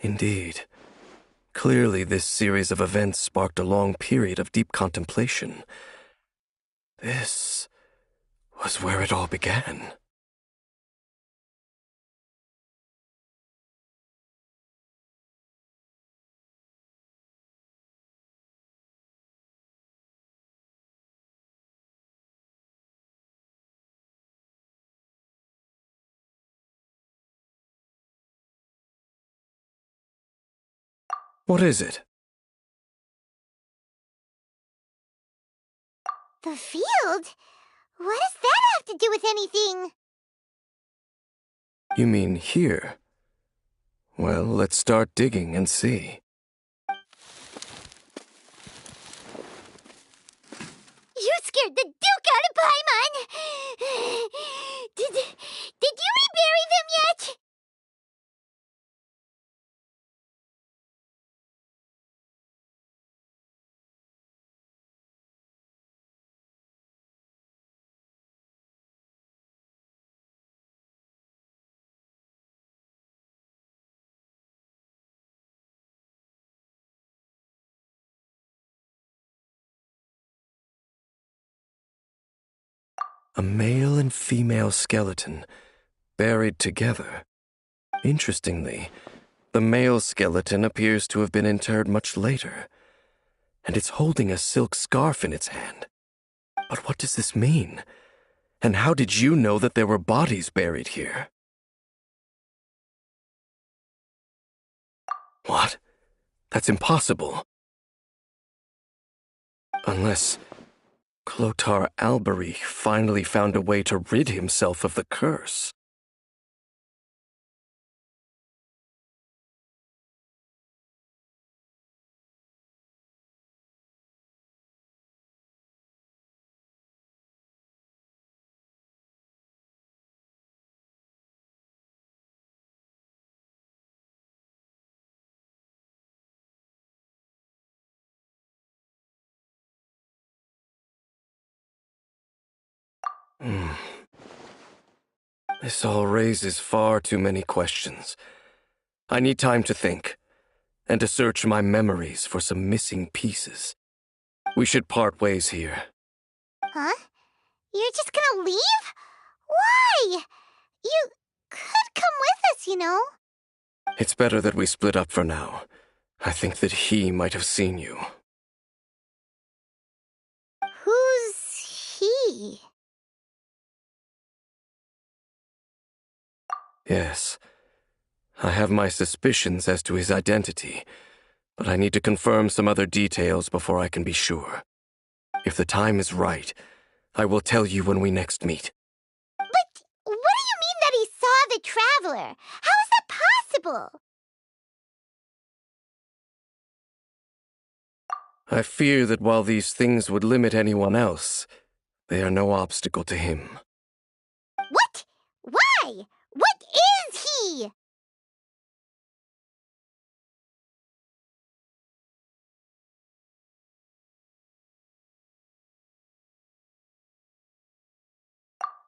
Indeed. Clearly, this series of events sparked a long period of deep contemplation. This was where it all began. What is it? The field? What does that have to do with anything? You mean here? Well, let's start digging and see. You scared the Duke out of Paimon! Did you rebury them yet? A male and female skeleton, buried together. Interestingly, the male skeleton appears to have been interred much later, and it's holding a silk scarf in its hand. But what does this mean? And how did you know that there were bodies buried here? What? That's impossible. Unless Clothar Alberich finally found a way to rid himself of the curse. This all raises far too many questions. I need time to think, and to search my memories for some missing pieces. We should part ways here. Huh? You're just gonna leave? Why? You could come with us, you know. It's better that we split up for now. I think that he might have seen you. Who's he? Yes, I have my suspicions as to his identity, but I need to confirm some other details before I can be sure. If the time is right, I will tell you when we next meet. But what do you mean that he saw the Traveler? How is that possible? I fear that while these things would limit anyone else, they are no obstacle to him. What? Why? What is he?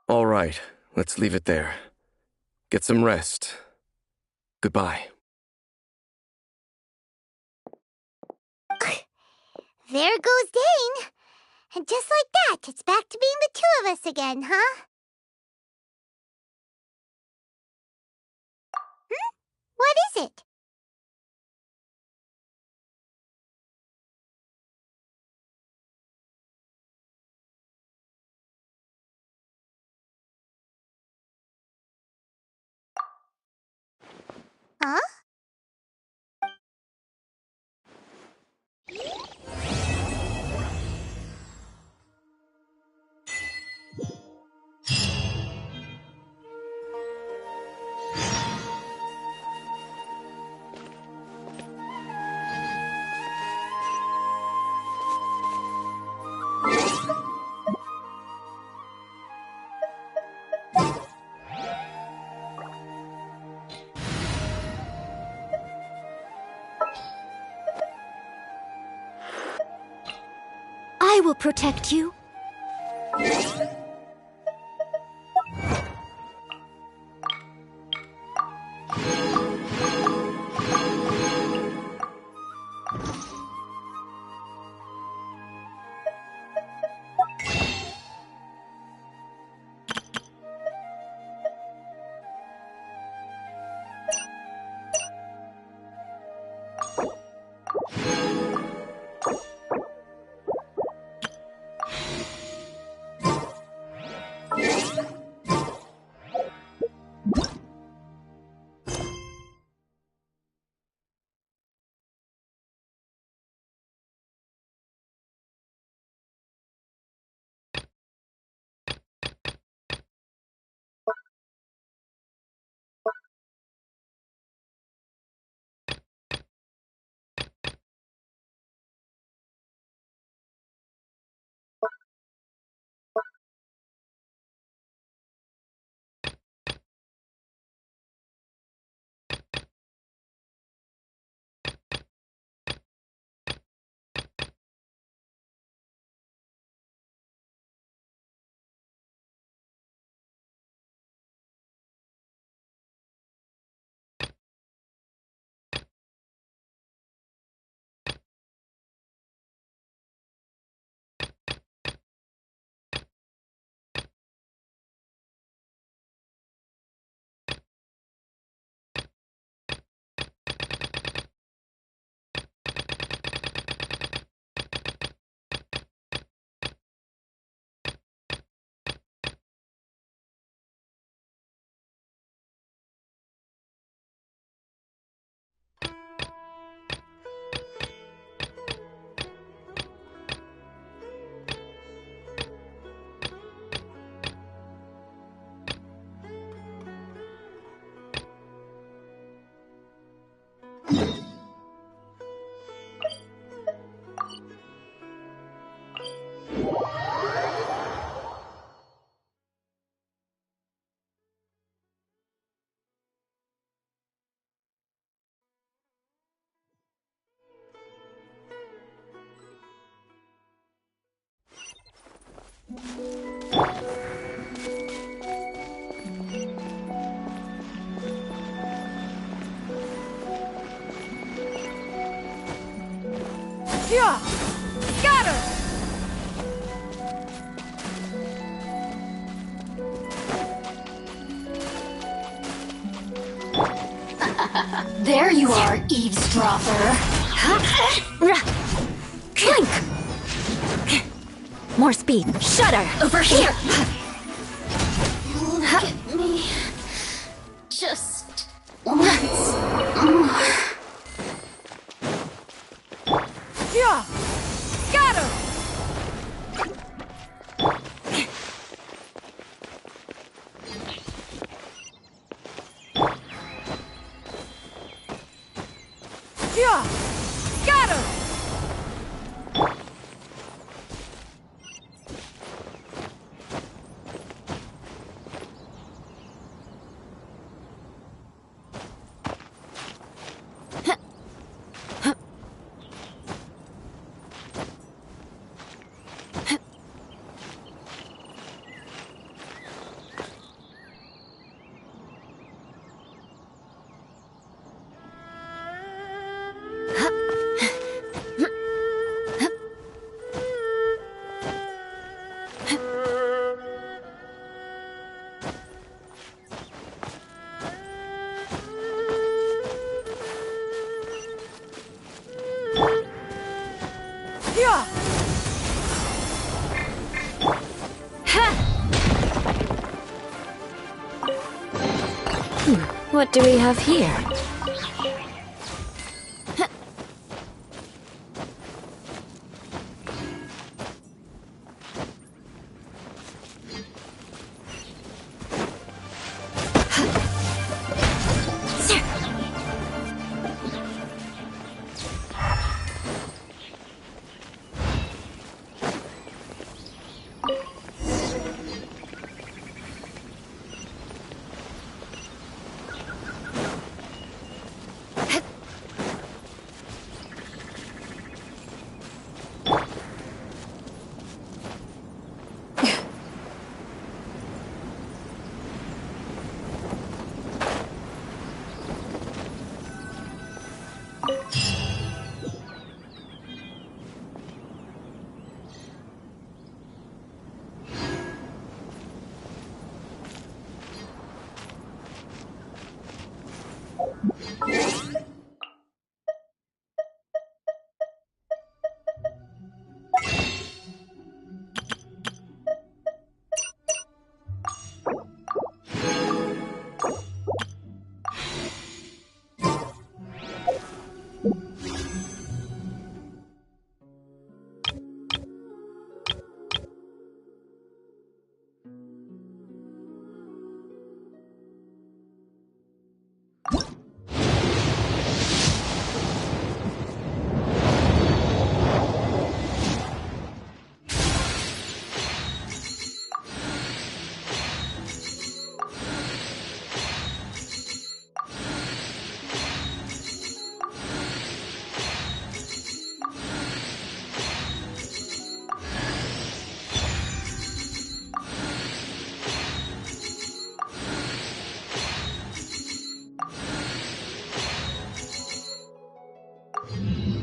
All right, let's leave it there. Get some rest. Goodbye. There goes Dane. And just like that, it's back to being the two of us again, huh? What is it? Huh? I will protect you. Yeah! Got her! There you are, eavesdropper. Clink! More speed. Shudder! Over here! Look at me. Just once more. Yeah! Got her! Yeah! Got her! Yeah! What do we have here? You